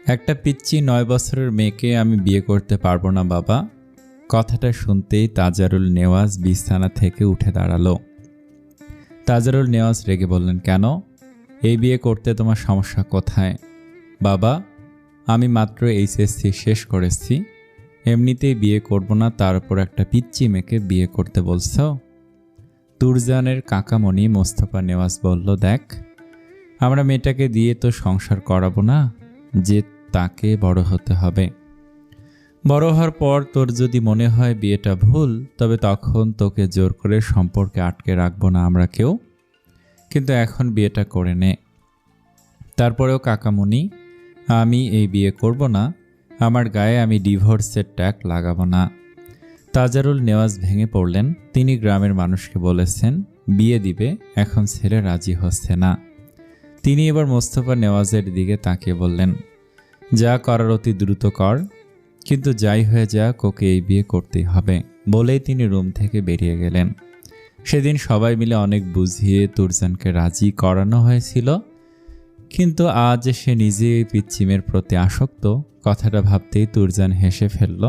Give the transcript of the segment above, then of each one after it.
একটা পিচ্চি 9 বছরের মেয়েকে আমি বিয়ে করতে পারবো না বাবা। কথাটা শুনতেই তাজারুল নেওয়াজ বিছানা থেকে উঠে দাঁড়ালো। তাজারুল নেওয়াজ রেগে বললেন, কেন? এই বিয়ে করতে তোমার সমস্যা কোথায়? বাবা, আমি মাত্র এইচএসসি শেষ করেছি, এমনিতেই বিয়ে করব না, তার উপর একটা পিচ্চি মেয়েকে বিয়ে করতে বলছ? তুরজানের কাকামণি মোস্তফা নেওয়াজ বলল, দেখ, আমরা মেয়েটাকে দিয়ে তো সংসার করাবো না, যে তাকে বড় হতে হবে। বড় হওয়ার পর তোর যদি মনে হয় বিয়েটা ভুল, তবে তখন তোকে জোর করে সম্পর্কে আটকে রাখবো না আমরা কেউ, কিন্তু এখন বিয়েটা করে নে। তারপরেও কাকামণি, আমি এই বিয়ে করব না, আমার গায়ে আমি ডিভোর্সের ট্যাগ লাগাবো না। তাজারুল নেওয়াজ ভেঙে পড়লেন। তিনি গ্রামের মানুষকে বলেছেন বিয়ে দিবে, এখন ছেলে রাজি হচ্ছে না। তিনি এবার মোস্তফা নেওয়াজের দিকে তাকিয়ে বললেন, যা করার অতি দ্রুত কর, কিন্তু যাই হয়ে যাক ওকে এই বিয়ে করতেই হবে। বলেই তিনি রুম থেকে বেরিয়ে গেলেন। সেদিন সবাই মিলে অনেক বুঝিয়ে তুরজানকে রাজি করানো হয়েছিল, কিন্তু আজ সে নিজেই পিচ্চিমের প্রতি আসক্ত। কথাটা ভাবতেই তুরজান হেসে ফেলল।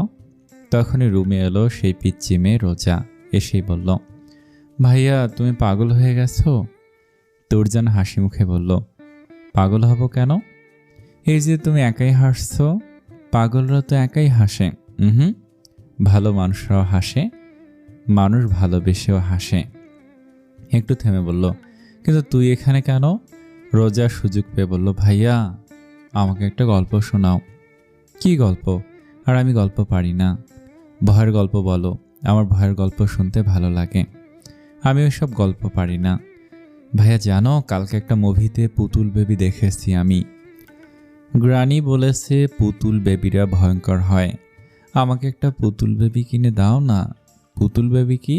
তখনই রুমে এলো সেই পিচ্চি মেয়ে রোজা। এসেই বলল, ভাইয়া তুমি পাগল হয়ে গেছো? তুরজান হাসি মুখে বলল, পাগল হব কেন? এই যে তুমি একাই হাসছো, পাগলরা তো একাই হাসে। ভালো মানুষরাও হাসে, মানুষ ভালোবেসেও হাসে। একটু থেমে বলল, কিন্তু তুই এখানে কেন? রোজা সুযোগ পেয়ে বলল, ভাইয়া আমাকে একটা গল্প শোনাও। কি গল্প? আর আমি গল্প পারি না। ভয়ের গল্প বলো, আমার ভয়ের গল্প শুনতে ভালো লাগে। আমি ওইসব গল্প পারি না। ভাইয়া জানো, কালকে একটা মুভিতে পুতুল বেবি দেখেছি আমি। গ্রানি বলেছে পুতুল বেবিরা ভয়ঙ্কর হয়, আমাকে একটা পুতুল বেবি কিনে দাও না। পুতুল বেবি কি?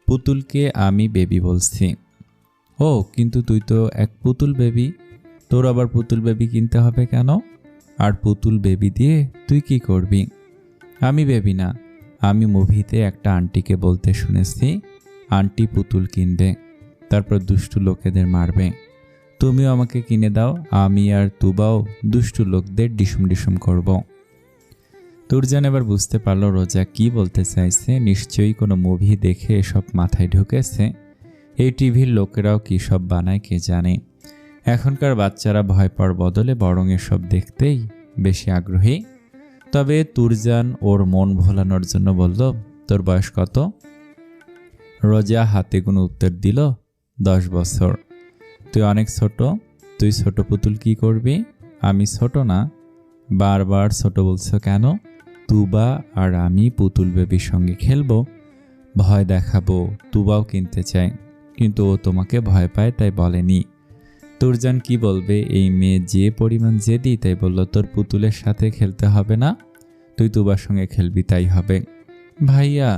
পুতুলকে আমি বেবি বলছি। ও, কিন্তু তুই তো এক পুতুল বেবি, তোর আবার পুতুল বেবি কিনতে হবে কেন? আর পুতুল বেবি দিয়ে তুই কি করবি? আমি বেবি না, আমি মুভিতে একটা আন্টিকে বলতে শুনেছি আন্টি পুতুল কিনবে, তারপর দুষ্টু লোকেদের মারবে। তুমিও আমাকে কিনে দাও, আমি আর তুবাও দুষ্টু লোকদের ডিসুম ডিসুম করব। তুরজান এবার বুঝতে পারল রোজা কি বলতে চাইছে। নিশ্চয়ই কোনো মুভি দেখে এসব মাথায় ঢুকেছে। এই টিভির লোকেরাও কী সব বানায় কে জানে। এখনকার বাচ্চারা ভয় পাওয়ার বদলে বরং এসব দেখতেই বেশি আগ্রহী। তবে তুরজান ওর মন ভোলানোর জন্য বলল, তোর বয়স কত? রোজা হাতে কোনো উত্তর দিল, 10 বছর। তুই অনেক ছোট, তুই ছোট পুতুল কি করবি? আমি ছোট না, বারবার ছোট বলছো কেন? তুবা আর আমি পুতুল বেবির সঙ্গে খেলবো, ভয় দেখাবো, তুবাও কিনতে চাই, কিন্তু ও তোমাকে ভয় পায় তাই বলেনি। তুরজান কি বলবে, এই মেয়ে যে পরিমাণ জেদি, তাই বলল, তোর পুতুলের সাথে খেলতে হবে না, তুই তুবার সঙ্গে খেলবি তাই হবে। ভাইয়া,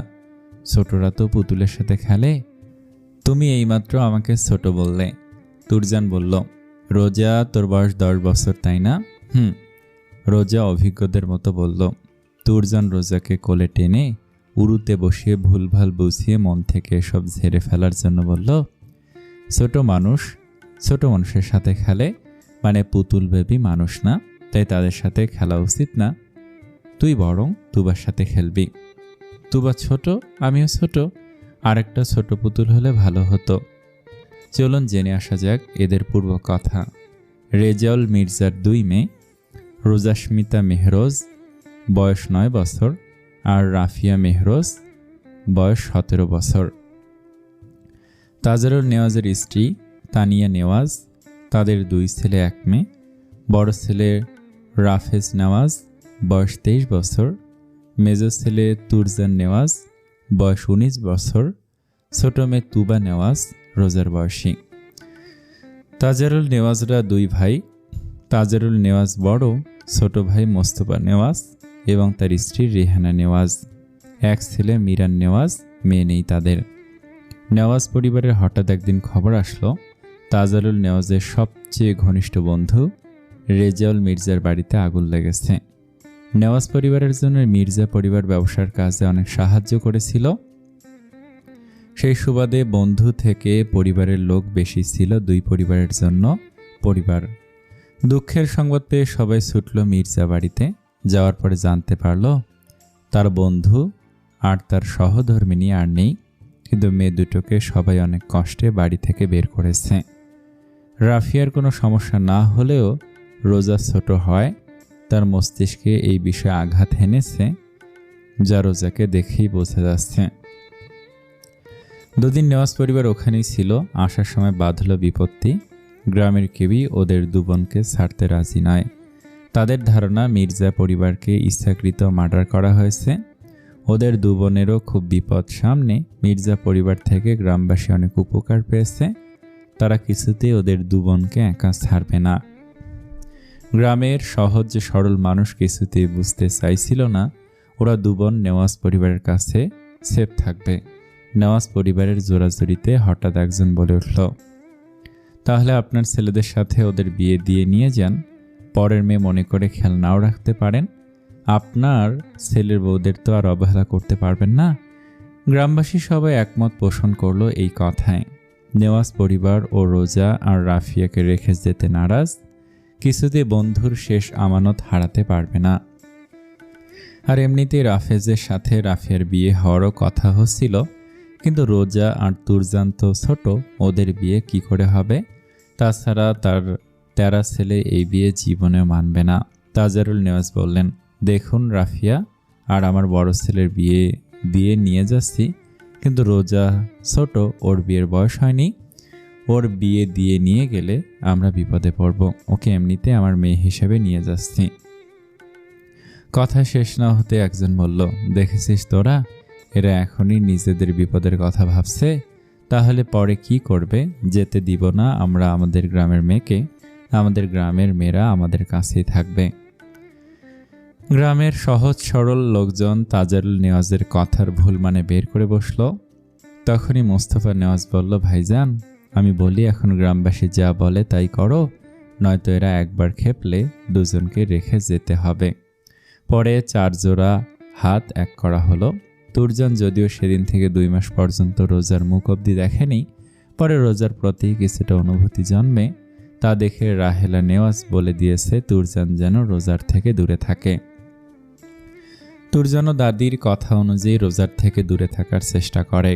ছোটরা তো পুতুলের সাথে খেলে, তুমি এইমাত্র আমাকে ছোট বললে। তুরজান বলল, রোজা তোর বয়স 10 বছর তাই না? রোজা অভিজ্ঞদের মতো বলল। তুরজান রোজাকে কোলে টেনে উরুতে বসিয়ে ভুলভাল বুঝিয়ে মন থেকে এসব ঝেড়ে ফেলার জন্য বলল, ছোট মানুষ ছোট মানুষের সাথে খেলে, মানে পুতুল বেবি মানুষ না, তাই তাদের সাথে খেলা উচিত না। তুই বরং তুবার সাথে খেলবি। তুবা ছোট, আমিও ছোট, আরেকটা ছোট পুতুল হলে ভালো হতো। চলুন জেনে আসা যাক এদের পূর্ব কথা। রেজাউল মির্জার 2 মেয়ে, রোজাস্মিতা মেহরোজ, বয়স 9 বছর, আর রাফিয়া মেহরোজ, বয়স 17 বছর। তাজারুল নেওয়াজের স্ত্রী তানিয়া নেওয়াজ, তাদের 2 ছেলে 1 মেয়ে। বড় ছেলে রাফেজ নেওয়াজ, বয়স 23 বছর, মেজো ছেলে তুরজান নেওয়াজ, বয়স 19 বছর, ছোট মেয়ে তুবা নেওয়াজ, রোজার বয়সী। তাজারুল নেওয়াজরা 2 ভাই। তাজারুল নেওয়াজ বড়, ছোট ভাই মোস্তফা নেওয়াজ এবং তার স্ত্রী রেহানা নেওয়াজ। 1 ছেলে মিরান নেওয়াজ, মেয়ে নেই তাদের। নেওয়াজ পরিবারের হঠাৎ একদিন খবর আসলো তাজারুল নেওয়াজের সবচেয়ে ঘনিষ্ঠ বন্ধু রেজাউল মির্জার বাড়িতে আগুন লেগেছে। নেওয়াজ পরিবারের জন্য মির্জা পরিবার ব্যবসার কাজে অনেক সাহায্য করেছিল। সেই সুবাদে বন্ধু থেকে পরিবারের লোক বেশি ছিল 2 পরিবারের জন্য পরিবার। দুঃখের সংবাদ পেয়ে সবাই ছুটল মির্জা বাড়িতে। যাওয়ার পরে জানতে পারল তার বন্ধু আর তার সহধর্মিণী আর নেই, কিন্তু মেয়ে দুটোকে সবাই অনেক কষ্টে বাড়ি থেকে বের করেছে। রাফিয়ার কোনো সমস্যা না হলেও রোজা ছোট হয় তার মস্তিষ্কে এই বিষয়ে আঘাত হেনেছে, যা রোজাকে দেখেই বোঝা যাচ্ছে। দুদিন নেওয়াজ পরিবার ওখানেই ছিল। আসার সময় বাঁধল বিপত্তি। গ্রামের কেউই ওদের দু বোনকে ছাড়তে রাজি নয়। তাদের ধারণা মির্জা পরিবারকে ইচ্ছাকৃত মার্ডার করা হয়েছে। ওদের দু বোনেরও খুব বিপদ সামনে। মির্জা পরিবার থেকে গ্রামবাসী অনেক উপকার পেয়েছে। তারা কিছুতেই ওদের দু বোনকে একা ছাড়বে না। গ্রামের সহজ সরল মানুষ কিছুতেই বুঝতে চাইছিল না ওরা দু বোন নেওয়াজ পরিবারের কাছে সেফ থাকবে। নেওয়াজ পরিবারের জোরাজুরিতে হঠাৎ একজন বলে উঠল, তাহলে আপনার ছেলেদের সাথে ওদের বিয়ে দিয়ে নিয়ে যান, পরের মেয়ে মনে করে খেয়াল নাও রাখতে পারেন। আপনার ছেলের বউদের তো আর অবহেলা করতে পারবেন না। গ্রামবাসী সবাই একমত পোষণ করলো এই কথায়। নেওয়াজ পরিবার ও রোজা আর রাফিয়াকে রেখে যেতে নারাজ। কিছুতেই বন্ধুর শেষ আমানত হারাতে পারবে না। আর এমনিতেই রাফেজের সাথে রাফিয়ার বিয়ে হওয়ারও কথা হচ্ছিল, কিন্তু রোজা আর তুরজান তো ছোট, ওদের বিয়ে কি করে হবে? তাছাড়া তার তেরা ছেলে এই বিয়ে জীবনেও মানবে না। তাজারুল নেওয়াজ বললেন, দেখুন রাফিয়া, আর আমার বড় ছেলের বিয়ে দিয়ে নিয়ে যাচ্ছি, কিন্তু রোজা ছোট, ওর বিয়ের বয়স হয়নি। ওর বিয়ে দিয়ে নিয়ে গেলে আমরা বিপদে পড়ব। ওকে এমনিতে আমার মেয়ে হিসেবে নিয়ে যাচ্ছি। কথা শেষ না হতে একজন বলল, দেখেছিস তোরা, এরা এখনই নিজেদের বিপদের কথা ভাবছে, তাহলে পরে কি করবে? যেতে দিব না আমরা আমাদের গ্রামের মেয়েকে। আমাদের গ্রামের মেয়েরা আমাদের কাছেই থাকবে। গ্রামের সহজ সরল লোকজন তাজারুল নেওয়াজের কথার ভুল মানে বের করে বসল। তখনই মোস্তফা নেওয়াজ বলল, ভাইজান, আমি বলি এখন গ্রামবাসী যা বলে তাই করো, নয়তো এরা একবার খেপলে দুজনকে রেখে যেতে হবে। পরে 4 জোড়া হাত এক করা হলো। তুরজান যদিও সেদিন থেকে 2 মাস পর্যন্ত রোজার মুখ অবধি দেখেনি, পরে রোজার প্রতি কিছুটা অনুভূতি জন্মে। তা দেখে রাহেলা নেওয়াজ বলে দিয়েছে তুরজান যেন রোজার থেকে দূরে থাকে। তুরজানও দাদির কথা অনুযায়ী রোজার থেকে দূরে থাকার চেষ্টা করে।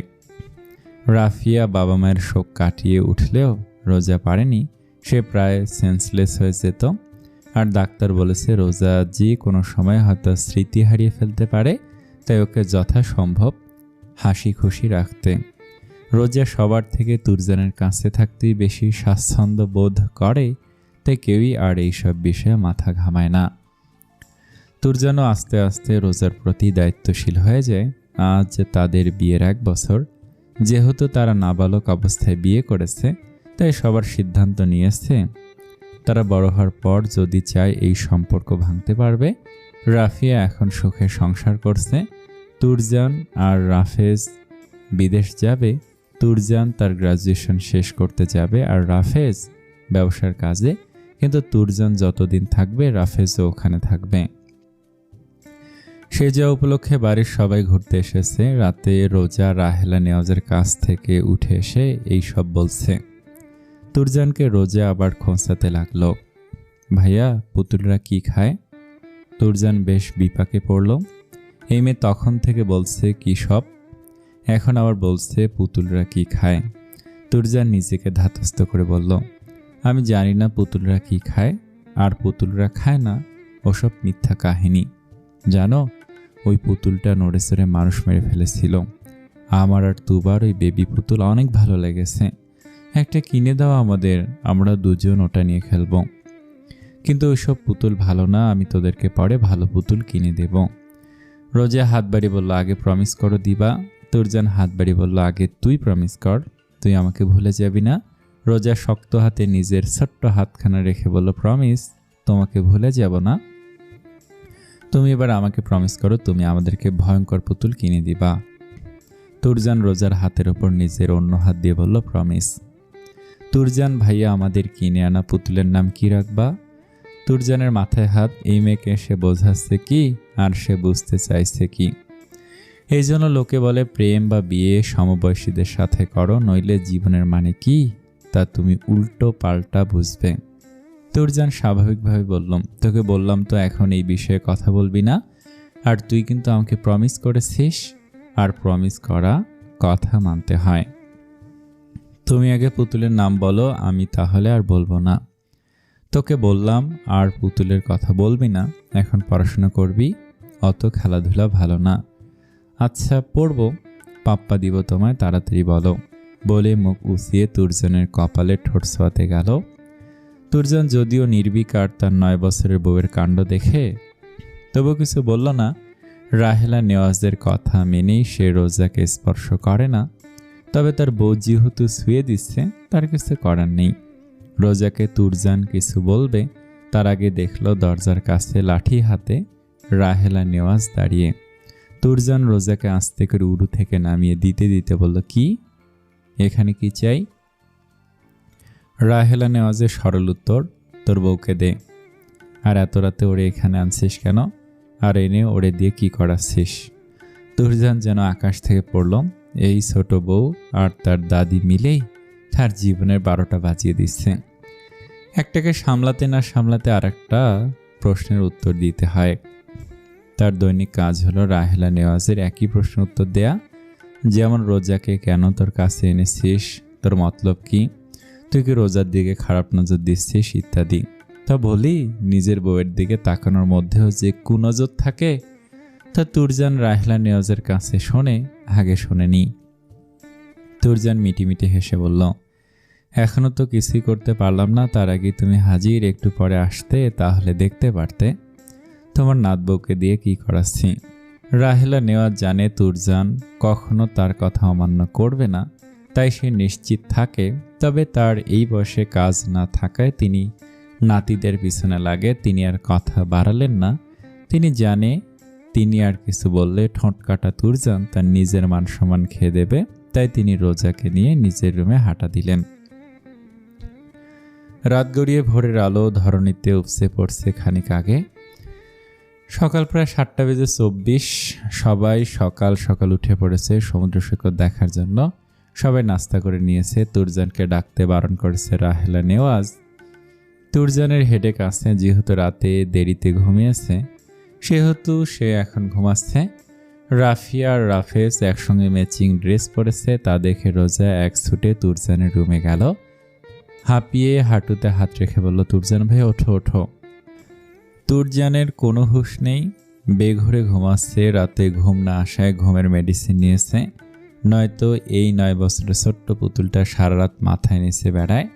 রাফিয়া বাবা মায়ের শোক কাটিয়ে উঠলেও রোজা পারেনি। সে প্রায় সেন্সলেস হয়ে যেত। আর ডাক্তার বলেছে রোজা যে কোনো সময় হয়তো স্মৃতি হারিয়ে ফেলতে পারে, তাই ওকে যথাসম্ভব হাসি খুশি রাখতে। রোজা সবার থেকে তুরজানের কাছে থাকতেই বেশি স্বাচ্ছন্দ্য বোধ করে, তাই কেউই আর এইসব বিষয়ে মাথা ঘামায় না। তুরজানও আস্তে আস্তে রোজার প্রতি দায়িত্বশীল হয়ে যায়। আজ তাদের বিয়ের 1 বছর। যেহেতু তারা নাবালক অবস্থায় বিয়ে করেছে, তাই সবার সিদ্ধান্ত নিয়েছে তারা বড় হওয়ার পর যদি চায় এই সম্পর্ক ভাঙতে পারবে। রাফিয়া এখন সুখে সংসার করছে। তুরজান আর রাফেজ বিদেশ যাবে। তুরজান তার গ্রাজুয়েশন শেষ করতে যাবে আর রাফেজ ব্যবসার কাজে, কিন্তু তুরজান যতদিন থাকবে রাফেজও ওখানে থাকবে। সে যা উপলক্ষে বাড়ির সবাই ঘুরতে এসেছে। রাতে রোজা রাহেলা নেওয়াজের কাছ থেকে উঠে এসে এই সব বলছে। তুরজানকে রোজা আবার খোঁচাতে লাগলো, ভাইয়া পুতুলরা কি খায়? তুরজান বেশ বিপাকে পড়ল। এই মেয়ে তখন থেকে বলছে কি সব, এখন আবার বলছে পুতুলরা কি খায়। তুরজান নিজেকে ধাতস্থ করে বলল, আমি জানি না পুতুলরা কি খায়, আর পুতুলরা খায় না, ওসব মিথ্যা কাহিনী। জানো, ওই পুতুলটা নড়ে চড়ে মানুষ মেরে ফেলেছিল। আমার আর তুবার ওই বেবি পুতুল অনেক ভালো লেগেছে। একটা কিনে দাও আমাদের, আমরা দুজন ওটা নিয়ে খেলব। কিন্তু ওইসব পুতুল ভালো না, আমি তোদেরকে পরে ভালো পুতুল কিনে দেব। রোজা হাত বাড়ি বলল, আগে প্রমিস করো দিবা। তুরজান হাত বাড়ি বলল, আগে তুই প্রমিস কর, তুই আমাকে ভুলে যাবি না। রোজা শক্ত হাতে নিজের ছোট্ট হাতখানা রেখে বলল, প্রমিস, তোমাকে ভুলে যাব না। তুমি এবার আমাকে প্রমিস করো তুমি আমাদেরকে ভয়ঙ্কর পুতুল কিনে দিবা। তুরজান রোজার হাতের ওপর নিজের অন্য হাত দিয়ে বলল, প্রমিস। তুরজান, ভাইয়া আমাদের কিনে আনা পুতুলের নাম কি রাখবা? তুরজানের মাথায় হাত। এই মেয়েকে সে বোঝাচ্ছে কি আর সে বুঝতে চাইছে কি? এই জন্য লোকে বলে প্রেম বা বিয়ে সমবয়সীদের সাথে করো, নইলে জীবনের মানে কি তা তুমি উল্টো পাল্টা বুঝবে। তুরজান স্বাভাবিকভাবে বলল, তোকে বললাম তো এখন এই বিষয়ে কথা বলবি না, আর তুই কিন্তু আমাকে প্রমিস করেছিস, আর প্রমিস করা কথা মানতে হয়। তুমি আগে পুতুলের নাম বলো, আমি তাহলে আর বলবো না। তোকে বললাম আর পুতুলের কথা বলবি না, এখন পড়াশোনা করবি, অত খেলাধুলা ভালো না। আচ্ছা পড়বো, পাপ্পা দিব তোমায়, তাড়াতাড়ি বলো। বলে মুখ উঁচিয়ে তুরজানের কপালে ঠোঁট ছোঁয়াতে গেল। তুরজান যদিও নির্বিকার তার 9 বছরের বউয়ের কাণ্ড দেখে, তবু কিছু বলল না। রাহেলা নেওয়াজের কথা মেনেই সে রোজাকে স্পর্শ করে না, তবে তার বউ যেহেতু ছুঁয়ে দিচ্ছে তার কিছু করার নেই। রোজাকে তুরজান কিছু বলবে তার আগে দেখল দরজার কাছে লাঠি হাতে রাহেলা নেওয়াজ দাঁড়িয়ে। তুরজান রোজাকে আস্তে করে উড়ু থেকে নামিয়ে দিতে দিতে বলল, কি এখানে কি চাই? রাহেলা নেওয়াজের সরল উত্তর, তোর বউকে দে। আর এত রাতে ওরে এখানে আনছিস কেন? আর এনে ওরে দিয়ে কি করাচ্ছিস? তুরজান যেন আকাশ থেকে পড়ল। এই ছোট বউ আর তার দাদি মিলেই তার জীবনের 12টা বাজিয়ে দিচ্ছে। একটাকে সামলাতে না সামলাতে আর একটা প্রশ্নের উত্তর দিতে হয়। তার দৈনিক কাজ হলো রাহেলা নেওয়াজের একই প্রশ্নের উত্তর দেয়া, যেমন রোজাকে কেন তোর কাছে এনেছিস, তোর মতলব কি, তুই কি রোজার দিকে খারাপ নজর দিচ্ছিস ইত্যাদি। তা বলি, নিজের বউয়ের দিকে তাকানোর মধ্যেও যে কুনজর থাকে তা তুরজান রাহেলা নেওয়াজের কাছে শোনে, আগে শোনেনি। তুরজান মিটিমিটি হেসে বলল, এখনো তো কিছুই করতে পারলাম না, তার আগে তুমি হাজির, একটু পরে আসতে তাহলে দেখতে পারতে তোমার নাত বউকে দিয়ে কি করাচ্ছি। রাহেলা নেওয়াজ জানে তুরজান কখনো তার কথা অমান্য করবে না, তাই সে নিশ্চিত থাকে। তবে তার এই বয়সে কাজ না থাকায় তিনি নাতিদের পিছনে লাগে। তিনি আর কথা বাড়ালেন না। তিনি জানে তিনি আর কিছু বললে ঠোঁট কাটা তুরজান তার নিজের মান সম্মান খেয়ে দেবে, তাই তিনি রোজাকে নিয়ে নিজের রুমে হাঁটা দিলেন। রাত গড়িয়ে ভোরের আলো ধরণীতে উপচে পড়ছে খানিক আগে। সকাল প্রায় 7:24। সবাই সকাল সকাল উঠে পড়েছে সমুদ্র সৈকত দেখার জন্য। সবাই নাস্তা করে নিয়েছে। তুরজানকে ডাকতে বারণ করেছে রাহেলা নেওয়াজ। তুরজানের হেডেক আছে, যেহেতু রাতে দেরিতে ঘুমিয়েছে সেহেতু সে এখন ঘুমাচ্ছে। রাফিয়া আর রাফেজ একসঙ্গে ম্যাচিং ড্রেস পরেছে, তা দেখে রোজা এক ছুটে তুরজানের রুমে গেল। হাঁপিয়ে হাঁটুতে হাত রেখে বলল, তুরজান ভাই ওঠো ওঠো। তুরজানের কোনো হুঁশ নেই, বেঘরে ঘুমাচ্ছে। রাতে ঘুম না আসায় ঘুমের মেডিসিন নিয়েছে, নয়তো এই 9 বছরের ছোট্ট পুতুলটা সারা রাত মাথায় নিচে বেড়ায়।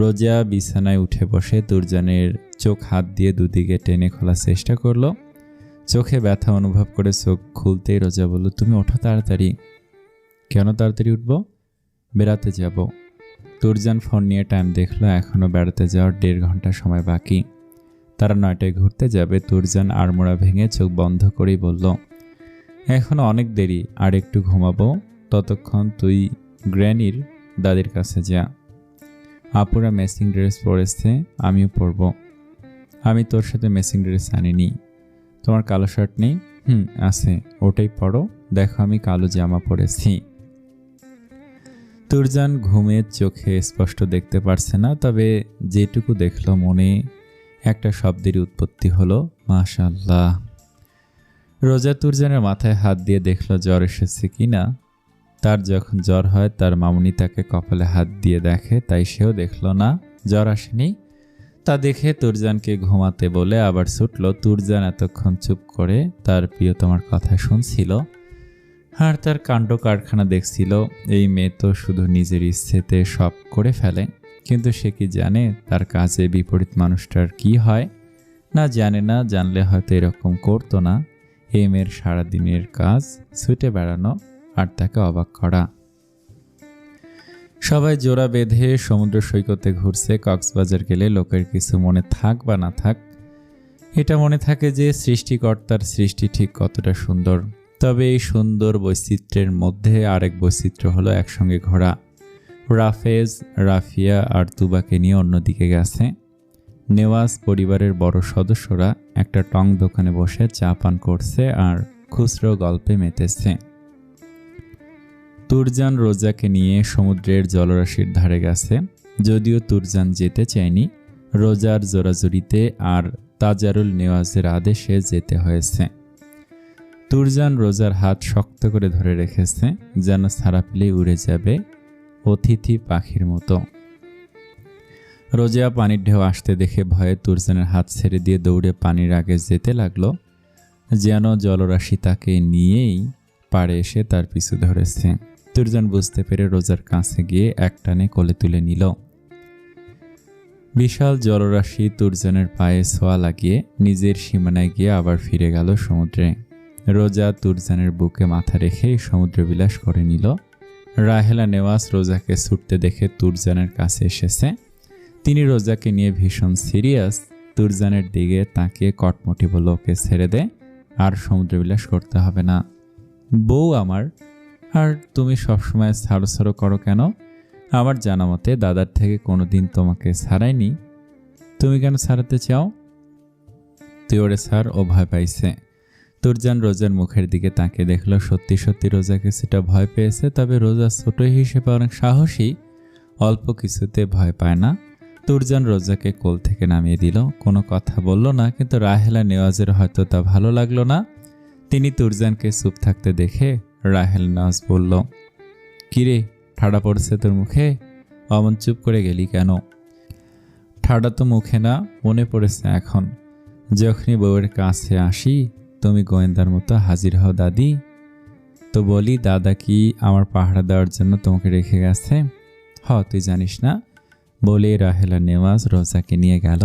রোজা বিছানায় উঠে বসে তুরজানের চোখ হাত দিয়ে দুদিকে টেনে খোলার চেষ্টা করলো। চোখে ব্যথা অনুভব করে চোখ খুলতেই রোজা বলল, তুমি ওঠো তাড়াতাড়ি। কেন তাড়াতাড়ি উঠবো? বেড়াতে যাব। তুরজান ফোন নিয়ে টাইম দেখলো, এখনও বেড়াতে যাওয়ার 1.5 ঘন্টা সময় বাকি। তারা 9টায় ঘুরতে যাবে। তুরজান আড়মোড়া ভেঙে চোখ বন্ধ করেই বলল, এখনও অনেক দেরি, আর একটু ঘুমাবো। ততক্ষণ তুই গ্র্যানির দাদির কাছে যা। আপুরা ম্যাচিং ড্রেস পরেছে, আমিও পরব। আমি তোর সাথে ম্যাচিং ড্রেস আনিনি। তোমার কালো শার্ট নেই? আছে, ওটাই পরো। দেখো আমি কালো জামা পরেছি। তুরজান ঘুমের চোখে স্পষ্ট দেখতে পারছে না, তবে যেটুকু দেখলো মনে একটা শব্দেরই উৎপত্তি হলো, মাশাআল্লাহ। রোজা তুরজানের মাথায় হাত দিয়ে দেখলো জ্বর এসেছে কিনা। তার যখন জ্বর হয় তার মামুনি তাকে কপালে হাত দিয়ে দেখে, তাই সেও দেখলো না জ্বর আসেনি। তা দেখে তুরজানকে ঘুমাতে বলে আবার ছুটল। তুরজান এতক্ষণ চুপ করে তার প্রিয়তমার কথা শুনছিল আর তার কাণ্ড কারখানা দেখছিল। এই মেয়ে তো শুধু নিজের ইচ্ছেতে সব করে ফেলে, কিন্তু সে কি জানে তার কাজে বিপরীত মানুষটার কি হয়? না জানে না, জানলে হয়তো এরকম করতো না। এই মেয়ের সারাদিনের কাজ ছুটে বেড়ানো আর তাকে অবাক করা। সবাই জোড়া বেঁধে সমুদ্র সৈকতে ঘুরছে। কক্সবাজার গেলে লোকের কিছু মনে থাক বা না থাক, এটা মনে থাকে যে সৃষ্টিকর্তার সৃষ্টি ঠিক কতটা সুন্দর। তবে এই সুন্দর বৈচিত্র্যের মধ্যে আরেক বৈচিত্র্য হলো একসঙ্গে ঘোরা। রাফেজ, রাফিয়া আর তুবাকে নিয়ে অন্যদিকে গেছে। নেওয়াজ পরিবারের বড় সদস্যরা একটা টং দোকানে বসে চা পান করছে আর খুচরো গল্পে মেতেছে। তুরজান রোজাকে নিয়ে সমুদ্রের জলরাশির ধারে গেছে। যদিও তুরজান যেতে চায়নি, রোজার জোরাজুরিতে আর তাজারুল নেওয়াজের আদেশে যেতে হয়েছে। তুরজান রোজার হাত শক্ত করে ধরে রেখেছে, যেন ছাড়া পেলেই উড়ে যাবে অতিথি পাখির মতো। রোজা পানির ঢেউ আসতে দেখে ভয়ে তুরজানের হাত ছেড়ে দিয়ে দৌড়ে পানির আগে যেতে লাগলো, যেন জলরাশি তাকে নিয়েই পাড়ে এসে তার পিছু ধরেছে। তুরজান বুঝতে পেরে রোজার কাছে গিয়ে একটানে কোলে তুলে নিল। বিশাল জলরাশি তুরজানের পায়ে ছোঁয়া লাগিয়ে নিজের সীমানায় গিয়ে আবার ফিরে গেল সমুদ্রে। রোজা তুরজানের বুকে মাথা রেখে সমুদ্র বিলাস করে নিল। রাহেলা নেওয়াজ রোজাকে ছুটতে দেখে তুরজানের কাছে এসেছে। তিনি রোজাকে নিয়ে ভীষণ সিরিয়াস। তুরজানের দিকে তাকিয়ে কটমটি বলল, ওকে ছেড়ে দে, আর সমুদ্র বিলাস করতে হবে না। বউ আমার, আর তুমি সবসময় ছাড়ো ছাড়ো করো কেন? আমার জানা মতে দাদার থেকে কোনোদিন তোমাকে ছাড়ায়নি, তুমি কেন ছাড়াতে চাও? তুই ওরে ছাড়, ও ভয় পাইছে। তুরজান রোজার মুখের দিকে তাকিয়ে দেখল সত্যি সত্যি রোজা কিছুটা ভয় পেয়েছে, তবে রোজা ছোট হিসেবে অনেক সাহসী, অল্প কিছুতে ভয় পায় না। তুরজান রোজাকে কোল থেকে নামিয়ে দিল, কোনো কথা বলল না, কিন্তু রাহেলা নেওয়াজের হয়তো তা ভালো লাগলো না। তিনি তুরজানকে চুপ থাকতে দেখে রাহেল নেওয়াজ বলল, কিরে, ঠাডা পড়ছে তোর মুখে? অমন চুপ করে গেলি কেন? ঠাডা তো মুখে না, মনে পড়েছে এখন। যখনই বউয়ের কাছে আসি তুমি গোয়েন্দার মতো হাজির হও দাদি। তো বলি, দাদা কি আমার পাহারা দেওয়ার জন্য তোমাকে রেখে গেছে? তুই জানিস না? বলে রাহেলা নেওয়াজ রোজাকে নিয়ে গেল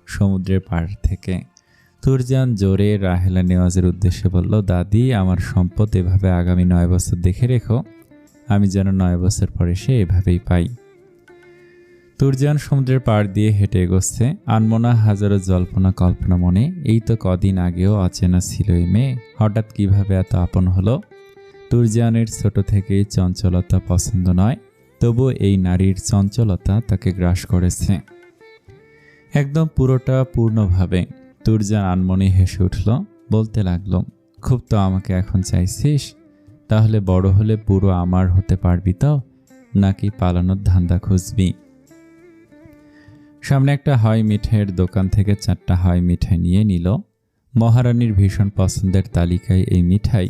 সমুদ্রের পাড় থেকে। তুরজান জোরে রাহেলা নেওয়াজের উদ্দেশ্যে বলল, দাদি, আমার সম্পদ এভাবে আগামী 9 বছর দেখে রেখো, আমি যেন 9 বছর পরে সে এভাবেই পাই। তুরজান সমুদ্রের পাড় দিয়ে হেঁটে এগোচ্ছে, আনমনা হাজারো জল্পনা কল্পনা মনে। এই তো কদিন আগেও অচেনা ছিল এই মেয়ে, হঠাৎ কিভাবে এত আপন হলো। তুরজানের ছোট থেকেই চঞ্চলতা পছন্দ নয়, তবু এই নারীর চঞ্চলতা তাকে গ্রাস করেছে একদম পুরোটা পূর্ণভাবে। তুরজান আনমনে হেসে উঠল, বলতে লাগলো, খুব তো আমাকে এখন চাইছিস? তাহলে বড় হলে পুরো আমার হতে পারবি তো, নাকি পালানোর ধান্দা খুঁজবি? সামনে একটা হয় মিঠাইয়ের দোকান থেকে 4টা হয় মিঠাই নিয়ে নিল। মহারানীর ভীষণ পছন্দের তালিকায় এই মিঠাই,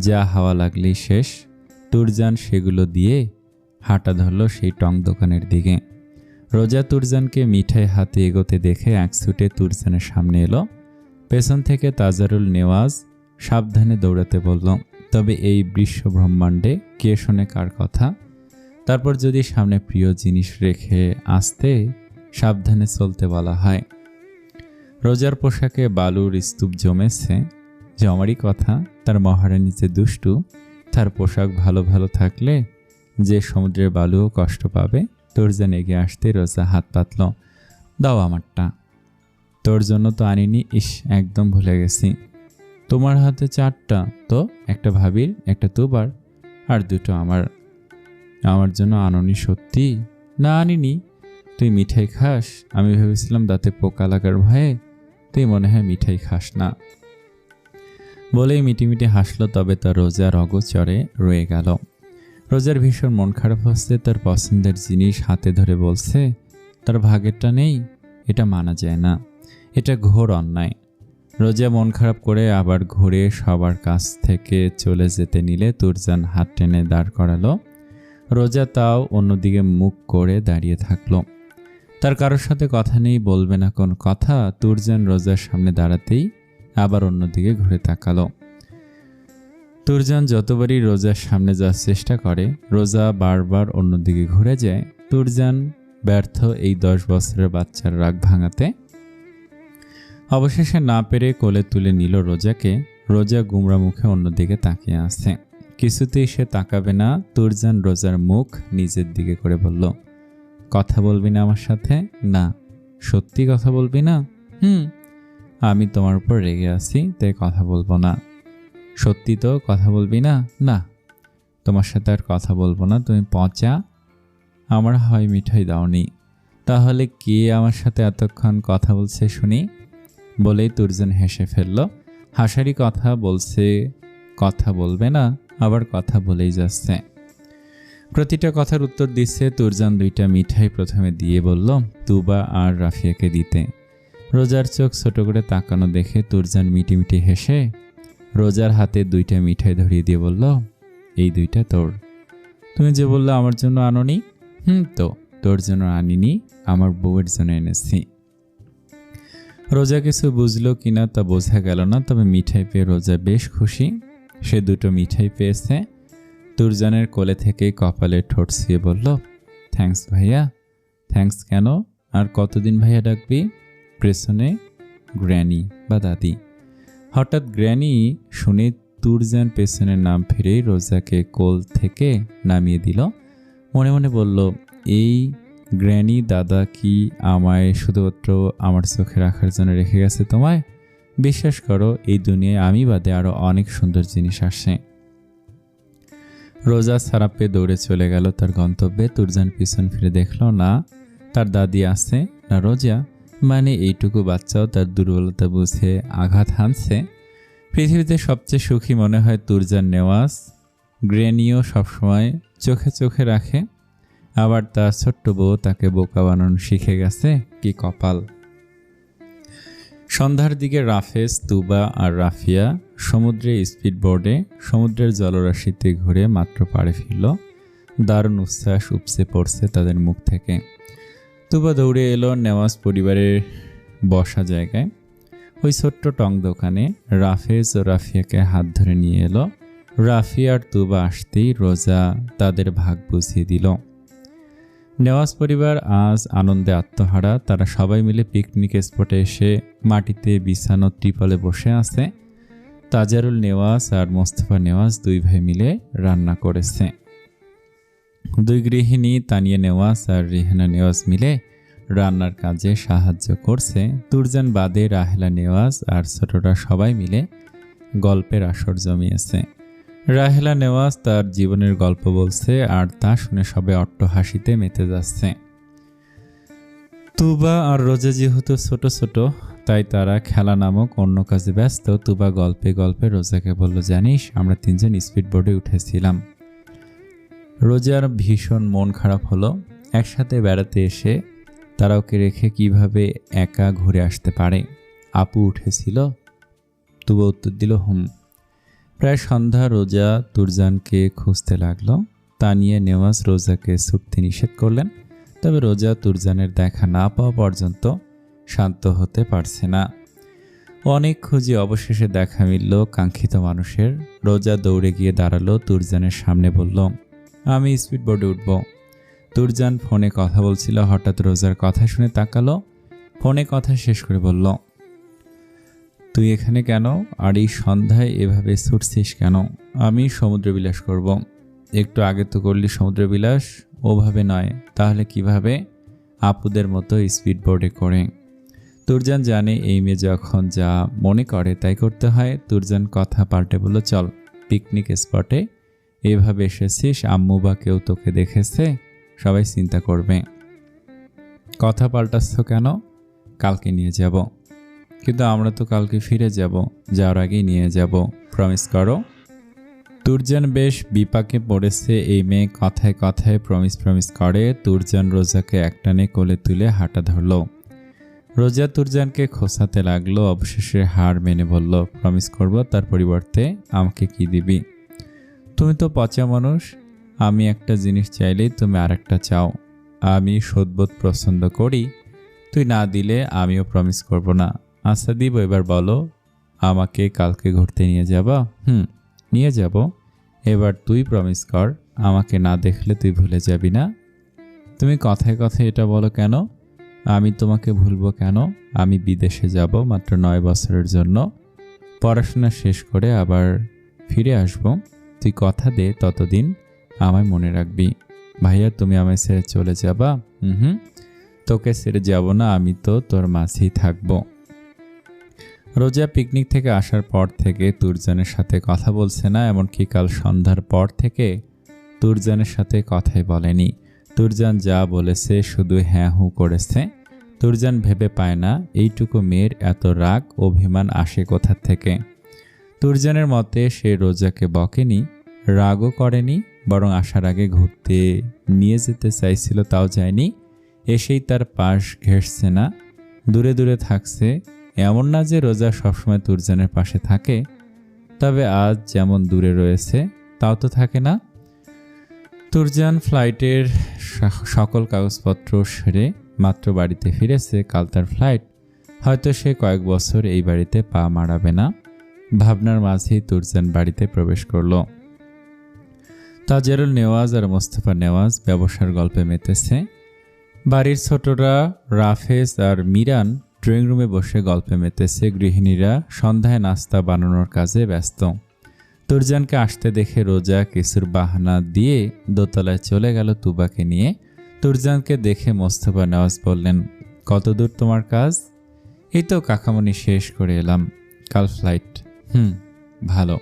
যা হাওয়া লাগলেই শেষ। তুরজান সেগুলো দিয়ে হাঁটা ধরল সেই টং দোকানের দিকে। রোজা তুরজানকে মিঠাই হাতে এগোতে দেখে এক ছুটে তুরজানের সামনে এলো। পেছন থেকে তাজারুল নেওয়াজ সাবধানে দৌড়াতে বলল, তবে এই বিশ্ব ব্রহ্মাণ্ডে কে শোনে কার কথা? তারপর যদি সামনে প্রিয় জিনিস রেখে আসতে সাবধানে চলতে বলা হয়। রোজার পোশাকে বালুর স্তূপ জমেছে, জমারই কথা। তার মহারানী যে দুষ্টু, তার পোশাক ভালো ভালো থাকলে যে সমুদ্রের বালুও কষ্ট পাবে। তুরজান এগিয়ে আসতে রোজা হাত পাতল, দাও আমারটা। তোর জন্য তো আনিনি, ইস একদম ভুলে গেছি। তোমার হাতে 4টা তো, একটা ভাবির, একটা তুবার, আর 2টো আমার। আমার জন্য আননি সত্যি? না আনিনি। তুই মিঠাই খাস? আমি ভেবেছিলাম দাঁতে পোকা লাগার ভয়ে তুই মনে হয় মিঠাই খাস না। বলেই মিটিমিটি হাসলো, তবে তার রোজার অগোচরে রয়ে গেল। রোজার ভীষণ মন খারাপ হচ্ছে, তার পছন্দের জিনিস হাতে ধরে বলছে তার ভাগেরটা নেই। এটা মানা যায় না, এটা ঘোর অন্যায়। রোজা মন খারাপ করে আবার ঘুরে সবার কাছ থেকে চলে যেতে নিলে তুরজান হাত টেনে দাঁড় করালো। রোজা তাও অন্যদিকে মুখ করে দাঁড়িয়ে থাকলো। তার কারোর সাথে কথা নেই, বলবে না কোন কথা। তুরজান রোজার সামনে দাঁড়াতেই আবার অন্যদিকে ঘুরে তাকালো। তুরজান যতবারই রোজার সামনে যাওয়ার চেষ্টা করে, রোজা বারবার অন্যদিকে ঘুরে যায়। তুরজান ব্যর্থ এই 10 বছরের বাচ্চার রাগ ভাঙাতে। অবশেষে না পেরে কোলে তুলে নিল রোজাকে। রোজা গুমরা মুখে অন্যদিকে তাকিয়ে আছে, কিছুতেই সে তাকাবে না। তুরজান রোজার মুখ নিজের দিকে করে বলল, কথা বলবি না আমার সাথে? না। সত্যি কথা বলবি না? আমি তোমার উপর রেগে আছি, তাই কথা বলবো না। সত্যি তো কথা বলবি না? না, তোমার সাথে আর কথা বলবো না, তুমি পচা। আমার হয় মিঠাই দাওনি। তাহলে কে আমার সাথে এতক্ষণ কথা বলছে শুনি? বলেই তুরজান হেসে ফেলল। হাসারি কথা বলছে, কথা বলবে না, আবার কথা বলেই যাচ্ছে। প্রতিটা কথার উত্তর দিচ্ছে। তুরজান 2টা মিঠাই প্রথমে দিয়ে বলল তুবা আর রাফিয়াকে দিতে। রোজার চোখ ছোট করে তাকানো দেখে তুরজান মিটিমিটি হেসে রোজার হাতে 2টা মিঠাই ধরিয়ে দিয়ে বলল, এই 2টা তোর। তুমি যে বললে আমার জন্য আনোনি। তো তোর জন্য আনিনি, আমার বউয়ের জন্য এনেছি। রোজা কিছু বুঝলো কিনা তা বোঝা গেল না, তবে মিঠাই পেয়ে রোজা বেশ খুশি। সে 2টো মিঠাই পেয়েছে। তুরজানের কোলে থেকে কপালে ঠোঁট ছুঁয়ে বলল, থ্যাঙ্কস ভাইয়া। থ্যাঙ্কস কেন? আর কতদিন ভাইয়া ডাকবি? পেছনে গ্র্যানি বা দাদি। হঠাৎ গ্র্যানি শুনে তুরজান পেছনের নাম ফিরে রোজাকে কোল থেকে নামিয়ে দিল। মনে মনে বলল, এই গ্র্যানি দাদা কি আমায় শুধুমাত্র আমার চোখে রাখার জন্য রেখে গেছে তোমায়? বিশ্বাস করো, এই দুনিয়ায় আমি বাদে আরও অনেক সুন্দর জিনিস আসে। রোজা সারাপ পেয়ে দৌড়ে চলে গেল তার গন্তব্যে। তুরজান পিছন ফিরে দেখল না তার দাদি আছে, না রোজা। মানে এইটুকু বাচ্চাও তার দুর্বলতা বুঝে আঘাত হানছে। পৃথিবীতে সবচেয়ে সুখী মনে হয় তুরজান নেওয়াজ। গ্রেনিও সবসময় চোখে চোখে রাখে, আবার তার ছোট্ট বউ তাকে বোকা বানানো শিখে গেছে। কি কপাল! সন্ধ্যার দিকে রাফেজ, তুবা আর রাফিয়া সমুদ্রে স্পিডবোর্ডে সমুদ্রের জলরাশিতে ঘুরে মাত্র পাড়ে ফিরল। দারুণ উচ্ছ্বাস উপচে পড়ছে তাদের মুখ থেকে। তুবা দৌড়ে এলো নেওয়াজ পরিবারের বসা জায়গায়। ওই ছোট্ট টং দোকানে রাফেজ ও রাফিয়াকে হাত ধরে নিয়ে এলো। রাফিয়া আর তুবা আসতেই রোজা তাদের ভাগ বুঝিয়ে দিল। নেওয়াজ পরিবার আজ আনন্দে আত্মহারা। তারা সবাই মিলে পিকনিক স্পটে এসে মাটিতে বিছানো ত্রিপলে বসে আছে। তাজারুল নেওয়াজ আর মোস্তফা নেওয়াজ 2 ভাই মিলে রান্না করেছে। 2 গৃহিণী তানিয়া নেওয়াজ আর রেহানা নেওয়াজ মিলে রান্নার কাজে সাহায্য করছে। তুরজান বাদে রাহেলা নেওয়াজ আর ছোটরা সবাই মিলে গল্পের আসর জমিয়েছে। রাহেলা নেওয়াজ তার জীবনের গল্প বলছে, আর তা শুনে সবাই অট্ট হাসিতে মেতে যাচ্ছে। তুবা আর রোজা যেহেতু ছোট ছোট, তাই তারা খেলা নামক অন্য কাজে ব্যস্ত। তুবা গল্পে গল্পে রোজাকে বলল, জানিস আমরা 3 জন স্পিডবোর্ডে উঠেছিলাম। রোজার ভীষণ মন খারাপ হলো। একসাথে বেড়াতে এসে তারা ওকে রেখে কিভাবে একা ঘুরে আসতে পারে? আপু উঠেছিল? তুবা উত্তর দিল, প্রায় সন্ধ্যা। রোজা তুরজানকে খুঁজতে লাগলো। তানিয়া নেওয়াজ রোজাকে ছুটতে নিষেধ করলেন, তবে রোজা তুরজানের দেখা না পাওয়া পর্যন্ত শান্ত হতে পারছে না। অনেক খুঁজে অবশেষে দেখা মিলল কাঙ্ক্ষিত মানুষের। রোজা দৌড়ে গিয়ে দাঁড়ালো তুরজানের সামনে, বলল, আমি স্পিডবোর্ডে উঠব। তুরজান ফোনে কথা বলছিল। হঠাৎ রোজার কথা শুনে তাকালো। ফোনে কথা শেষ করে বলল, তুই এখানে কেন? আর এই সন্ধ্যায় এভাবে ছুটছিস কেন? আমি সমুদ্রবিলাস করব। একটু আগে তো করলি সমুদ্রবিলাস। ওভাবে নয়। তাহলে কিভাবে? আপুদের মতো স্পিডবোর্ডে করে। তুরজান জানে এই মেয়ে যখন যা মনে করে তাই করতে হয়। তুরজান কথা পাল্টে বলল, চল পিকনিক স্পটে। এভাবে এসেছিস, আম্মু বা কেউ তোকে দেখেছে, সবাই চিন্তা করবে। কথা পাল্টাচ্ছ কেন? কালকে নিয়ে যাব। কিন্তু আমরা তো কালকে ফিরে যাব, যাওয়ার আগেই নিয়ে যাব, প্রমিস করো। তুরজান বেশ বিপাকে পড়েছে। এই মেয়ে কথায় কথায় প্রমিস করে। তুরজান রোজাকে একটানে কোলে তুলে হাঁটা ধরল। রোজা তুরজানকে খোঁচাতে লাগলো। অবশেষে হার মেনে বলল, প্রমিস করব, তার পরিবর্তে আমাকে কি দিবি? তুমি তো পচা মানুষ। আমি একটা জিনিস চাইলেই তুমি আরেকটা চাও। আমি সদবোধ পছন্দ করি। তুই না দিলে আমিও প্রমিস করব না। আচ্ছা দিব, এবার বলো, আমাকে কালকে ঘুরতে নিয়ে যাবা? নিয়ে যাব। এবার তুই প্রমিস কর, আমাকে না দেখলে তুই ভুলে যাবি না। তুমি কথায় কথায় এটা বলো কেন? আমি তোমাকে ভুলবো কেন? আমি বিদেশে যাব মাত্র 9 বছরের জন্য। পড়াশোনা শেষ করে আবার ফিরে আসব। তুই কথা দে ততদিন আমায় মনে রাখবি। ভাইয়া তুমি আমায় ছেড়ে চলে যাবা? তোকে ছেড়ে যাব না, আমি তো তোর মাঝেই থাকবো। রোজা পিকনিক থেকে আসার পর থেকে তুরজানের সাথে কথা বলছে না। এমনকি কাল সন্ধ্যার পর থেকে তুরজানের সাথে কথাই বলেনি। তুরজান যা বলেছে শুধু হ্যাঁ হু করেছে। তুরজান ভেবে পায় না এইটুকু মেয়ের এত রাগ অভিমান আসে কোথা থেকে। তুরজানের মতে সে রোজাকে বকেনি, রাগও করেনি, বরং আসার আগে ঘুরতে নিয়ে যেতে চাইছিল, তাও যায়নি। এসেই তার পাশ ঘেঁষছে না, দূরে দূরে থাকছে। এমন না যে রোজা সবসময় তুরজানের পাশে থাকে, তবে আজ যেমন দূরে রয়েছে তাও তো থাকে না। তুরজান ফ্লাইটের সকল কাগজপত্র সেরে মাত্র বাড়িতে ফিরেছে। কাল তার ফ্লাইট, হয়তো সে কয়েক বছর এই বাড়িতে পা মারাবে না। ভাবনার মাঝেই তুরজান বাড়িতে প্রবেশ করল। তাজেরুল নেওয়াজ আর মোস্তফা নেওয়াজ ব্যবসার গল্পে মেতেছে। বাড়ির ছোটরা রাফেজ আর মিরান ড্রয়িং রুমে বসে গল্পে মেতেছে। গৃহিণীরা সন্ধ্যায় নাস্তা বানানোর কাজে ব্যস্ত। তুরজানকে আসতে দেখে রোজা কিছুর বাহানা দিয়ে দোতলায় চলে গেল তুবাকে নিয়ে। তুরজানকে দেখে মোস্তফা নেওয়াজ বললেন, কত দূর তোমার কাজ? এই তো কাকামণি, শেষ করে এলাম। কাল ফ্লাইট? ভালো।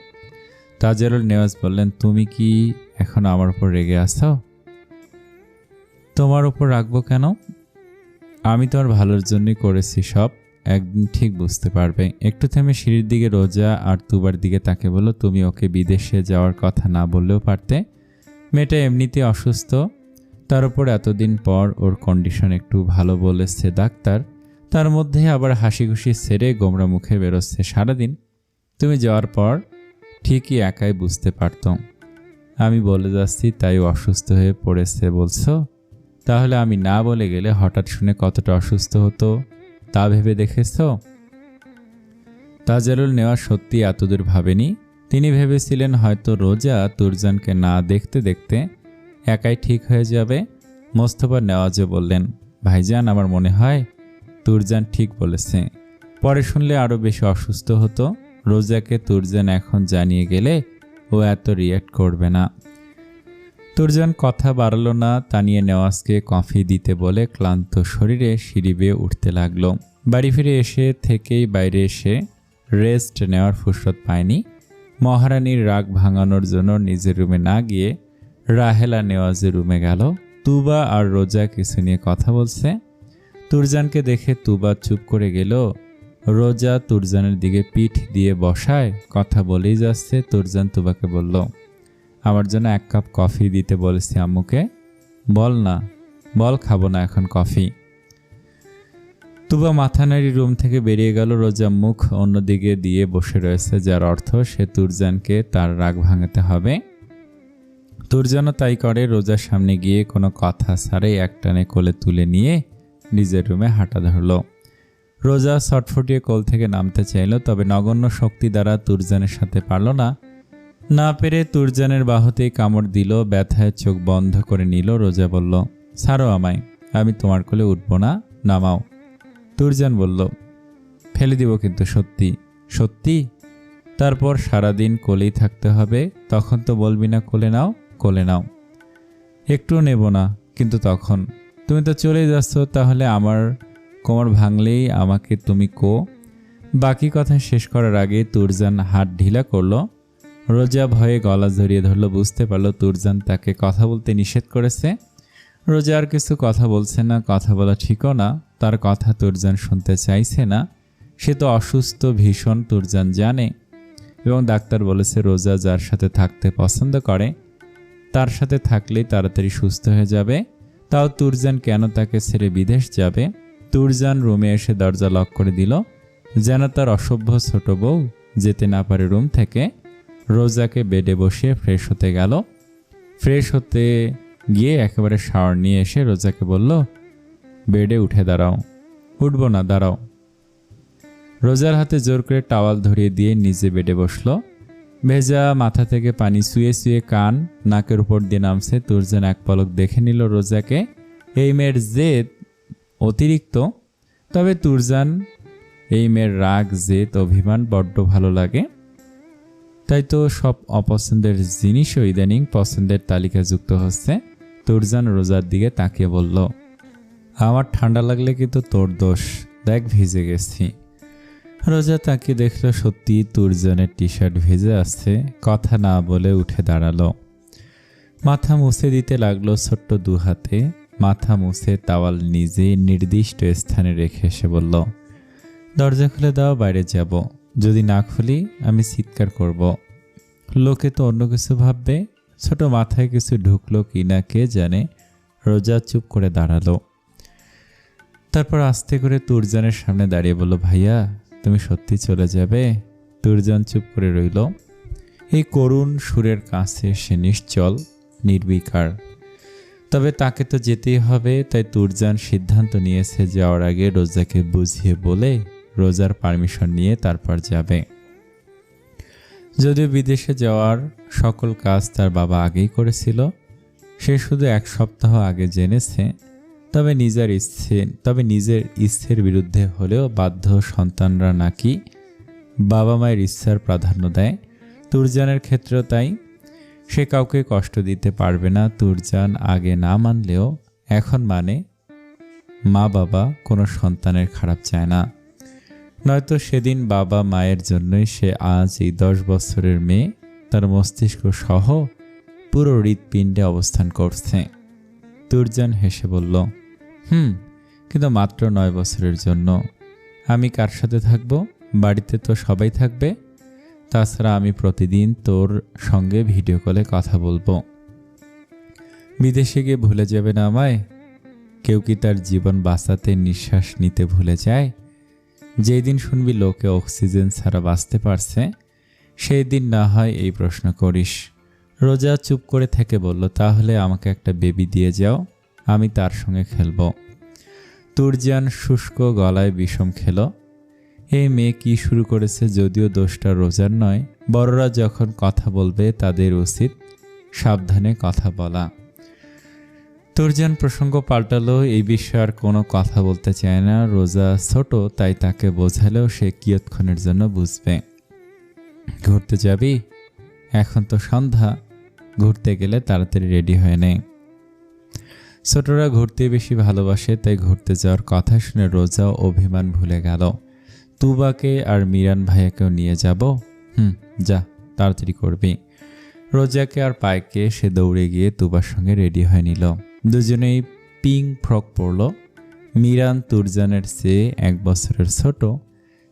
তাজেরুল নেওয়াজ বললেন, তুমি কি এখন আমার উপর রেগে আছো? তোমার উপর রাখবো কেন? আমি তোমার ভালোর জন্যই করেছি সব, একদিন ঠিক বুঝতে পারবে। একটু থেমে সিঁড়ির দিকে রোজা আর তুবার দিকে তাকে বলল, তুমি ওকে বিদেশে যাওয়ার কথা না বললেও পারতে। মেয়েটা এমনিতে অসুস্থ, তার উপর এতদিন পর ওর কন্ডিশন একটু ভালো বলেছে ডাক্তার, তার মধ্যে আবার হাসি খুশি ছেড়ে গোমরা মুখে বেরোচ্ছে সারাদিন। তুমি যাওয়ার পর ঠিকই একাই বুঝতে পারতাম। আমি বলে যাচ্ছি তাই অসুস্থ হয়ে পড়েছে বলছো? তাহলে আমি না বলে গেলে হঠাৎ শুনে কতটা অসুস্থ হতো তা ভেবে দেখেছ? তাজেরুল নেওয়াজ সত্যি এতদূর ভাবেনি। তিনি ভেবেছিলেন হয়তো রোজা তুরজানকে না দেখতে দেখতে একাই ঠিক হয়ে যাবে। মোস্তফা নেওয়াজও বললেন, ভাইজান, আমার মনে হয় তুরজান ঠিক বলেছে। পরে শুনলে আরও বেশি অসুস্থ হতো। রোজাকে তুরজান এখন জানিয়ে গেলে ও এত রিয়্যাক্ট করবে না। তুরজান কথা বাড়ালো না। তানিয়ে নেওয়াজকে কফি দিতে বলে ক্লান্ত শরীরে সিঁড়ি বেয়ে উঠতে লাগলো। বাড়ি ফিরে এসে থেকেই বাইরে এসে রেস্ট নেওয়ার ফুরসত পায়নি। মহারানীর রাগ ভাঙানোর জন্য নিজের রুমে না গিয়ে রাহেলা নেওয়াজের রুমে গেল। তুবা আর রোজা কিছু নিয়ে কথা বলছে। তুরজানকে দেখে তুবা চুপ করে গেল। রোজা তুরজানের দিকে পিঠ দিয়ে বসায় কথা বলেই যাচ্ছে। তুরজান তুবাকে বলল, আমার জন্য 1 কাপ কফি দিতে বলেছি আম্মুকে। বল না। বল, খাবো না এখন কফি। তুবা মাথা নাড়ি রুম থেকে বেরিয়ে গেল। রোজা মুখ অন্যদিকে দিয়ে বসে রয়েছে, যার অর্থ সে তুরজানকে তার রাগ ভাঙাতে হবে। তুরজানও তাই করে। রোজার সামনে গিয়ে কোনো কথা ছাড়াই একটানে কোলে তুলে নিয়ে নিজের রুমে হাঁটা ধরল। রোজা ছটফটিয়ে কোল থেকে নামতে চাইল, তবে নগণ্য শক্তি দ্বারা তুরজানের সাথে পারল না। না পেরে তুরজানের বাহুতেই কামড় দিল। ব্যথায় চোখ বন্ধ করে নিল। রোজা বলল, ছাড়ো আমায়, আমি তোমার কোলে উঠব না, নামাও। তুরজান বলল, ফেলে দিব কিন্তু সত্যি সত্যি। তারপর সারাদিন কোলেই থাকতে হবে। তখন তো বলবি না কোলে নাও কোলে নাও। একটুও নেব না, কিন্তু তখন তুমি তো চলে যাচ্ছ, তাহলে আমার কোমর ভাঙলেই আমাকে তুমি বাকি কথা শেষ করার আগে তুরজান হাত ঢিলা করল। রোজা ভয়ে গলা জড়িয়ে ধরল। বুঝতে পারল তুরজান তাকে কথা বলতে নিষেধ করেছে। রোজা আর কিছু কথা বলছে না। কথা বলা ঠিকও না, তার কথা তুরজান শুনতে চাইছে না। সে তো অসুস্থ ভীষণ, তুরজান জানে, এবং ডাক্তার বলেছে রোজা যার সাথে থাকতে পছন্দ করে তার সাথে থাকলেই তাড়াতাড়ি সুস্থ হয়ে যাবে। তাও তুরজান কেন তাকে ছেড়ে বিদেশ যাবে? তুরজান রুমে এসে দরজা লক করে দিল, যেন তার অসভ্য ছোট বউ যেতে না পারে রুম থেকে। রোজাকে বেডে বসিয়ে ফ্রেশ হতে গেল। ফ্রেশ হতে গিয়ে একেবারে শাওয়ার নিয়ে এসে রোজাকে বলল, বেডে উঠে দাঁড়াও। উঠব না, দাঁড়াও। রোজার হাতে জোর করে টাওয়াল ধরিয়ে দিয়ে নিজে বেডে বসল। ভেজা মাথা থেকে পানি শুয়ে শুয়ে কান নাকের উপর দিয়ে নামছে। তুরজান এক পলক দেখে নিল রোজাকে। এই মেয়ের জেদ অতিরিক্ত, তবে তুরজান এই মেয়ের রাগ জেদ অভিমান বড্ড ভালো লাগে। তাই তো সব অপছন্দের জিনিসও ইদানিং পছন্দের তালিকা যুক্ত হচ্ছে। তুরজান রোজার দিকে তাকিয়ে বলল, আমার ঠান্ডা লাগলে কিন্তু তোর দোষ, দেখ ভিজে গেছি। রোজা তাকিয়ে দেখল সত্যি তুরজানের টি শার্ট ভিজে আসছে। কথা না বলে উঠে দাঁড়ালো। মাথা মুছে দিতে লাগলো ছোট্ট 2 হাতে। মাথা মুছে তাওয়াল নিজে নির্দিষ্ট স্থানে রেখে এসে বলল, দরজা খুলে দাও, বাইরে যাব। যদি না খুলি আমি চিৎকার করব। লোকে তো অন্য কিছু ভাববে। ছোট মাথায় কিছু ঢুকলো কিনা কে জানে। রোজা চুপ করে দাঁড়ালো। তারপর আস্তে করে তুরজানের সামনে দাঁড়িয়ে বলল, ভাইয়া তুমি সত্যি চলে যাবে? তুরজান চুপ করে রইল। এই করুণ সুরের কাছে সে নিশ্চল, নির্বিকার। তবে তাকে তো যেতেই হবে, তাই তুরজান সিদ্ধান্ত নিয়েছে যাওয়ার আগে রোজাকে বুঝিয়ে বলে রোজার পারমিশন নিয়ে তারপর যাবে। যদিও বিদেশে যাওয়ার সকল কাজ তার বাবা আগেই করেছিল, সে শুধু 1 সপ্তাহ আগে জেনেছে। তবে নিজের ইচ্ছের বিরুদ্ধে হলেও বাধ্য সন্তানরা নাকি বাবা মায়ের ইচ্ছার প্রাধান্য দেয়। তুরজানের ক্ষেত্রেও তাই। সে কাউকে কষ্ট দিতে পারবে না। তুরজান আগে না মানলেও এখন মানে মা বাবা কোনো সন্তানের খারাপ চায় না। নয়তো সেদিন বাবা মায়ের জন্যই সে আজ এই 10 বছরের মেয়ে তার মস্তিষ্ক সহ পুরো হৃৎপিণ্ডে অবস্থান করছে। তুরজান হেসে বলল, কিন্তু মাত্র 9 বছরের জন্য। আমি কার সাথে থাকবো? বাড়িতে তো সবাই থাকবে। তাছাড়া আমি প্রতিদিন তোর সঙ্গে ভিডিও কলে কথা বলবো। বিদেশে গিয়ে ভুলে যাবে না আমায়? কেউ কি তার জীবন বাঁচাতে নিঃশ্বাস নিতে ভুলে যায়? যেই দিন শুনবি লোকে অক্সিজেন ছাড়া বাঁচতে পারছে, সেই দিন না হয় এই প্রশ্ন করিস। রোজা চুপ করে থেকে বলল, তাহলে আমাকে একটা বেবি দিয়ে যাও, আমি তার সঙ্গে খেলবো। তুরজান শুষ্ক গলায় বিষম খেল। এই মেয়ে কি শুরু করেছে? যদিও দোষটা রোজার নয়, বড়রা যখন কথা বলবে তাদের উচিত সাবধানে কথা বলা। তুরজান প্রসঙ্গ পাল্টালো। এই বিষয়ে আর কোনো কথা বলতে চায় না। রোজা ছোট, তাই তাকে বোঝালেও সে কিয়ৎক্ষণের জন্য বুঝবে। ঘুরতে যাবি? এখন তো সন্ধ্যা, ঘুরতে গেলে তাড়াতাড়ি রেডি হয়ে নে। ছোটরা ঘুরতে বেশি ভালোবাসে, তাই ঘুরতে যাওয়ার কথা শুনে রোজা অভিমান ভুলে গেল। তুবাকে আর মিরান ভাইয়াকেও নিয়ে যাব। যা, তাড়াতাড়ি করবি। রোজাকে আর পায়কে সে দৌড়ে গিয়ে তুবার সঙ্গে রেডি হয়ে নিল। দুজনেই পিঙ্ক ফ্রক পরল। মিরান তুরজানের চেয়ে 1 বছরের ছোট।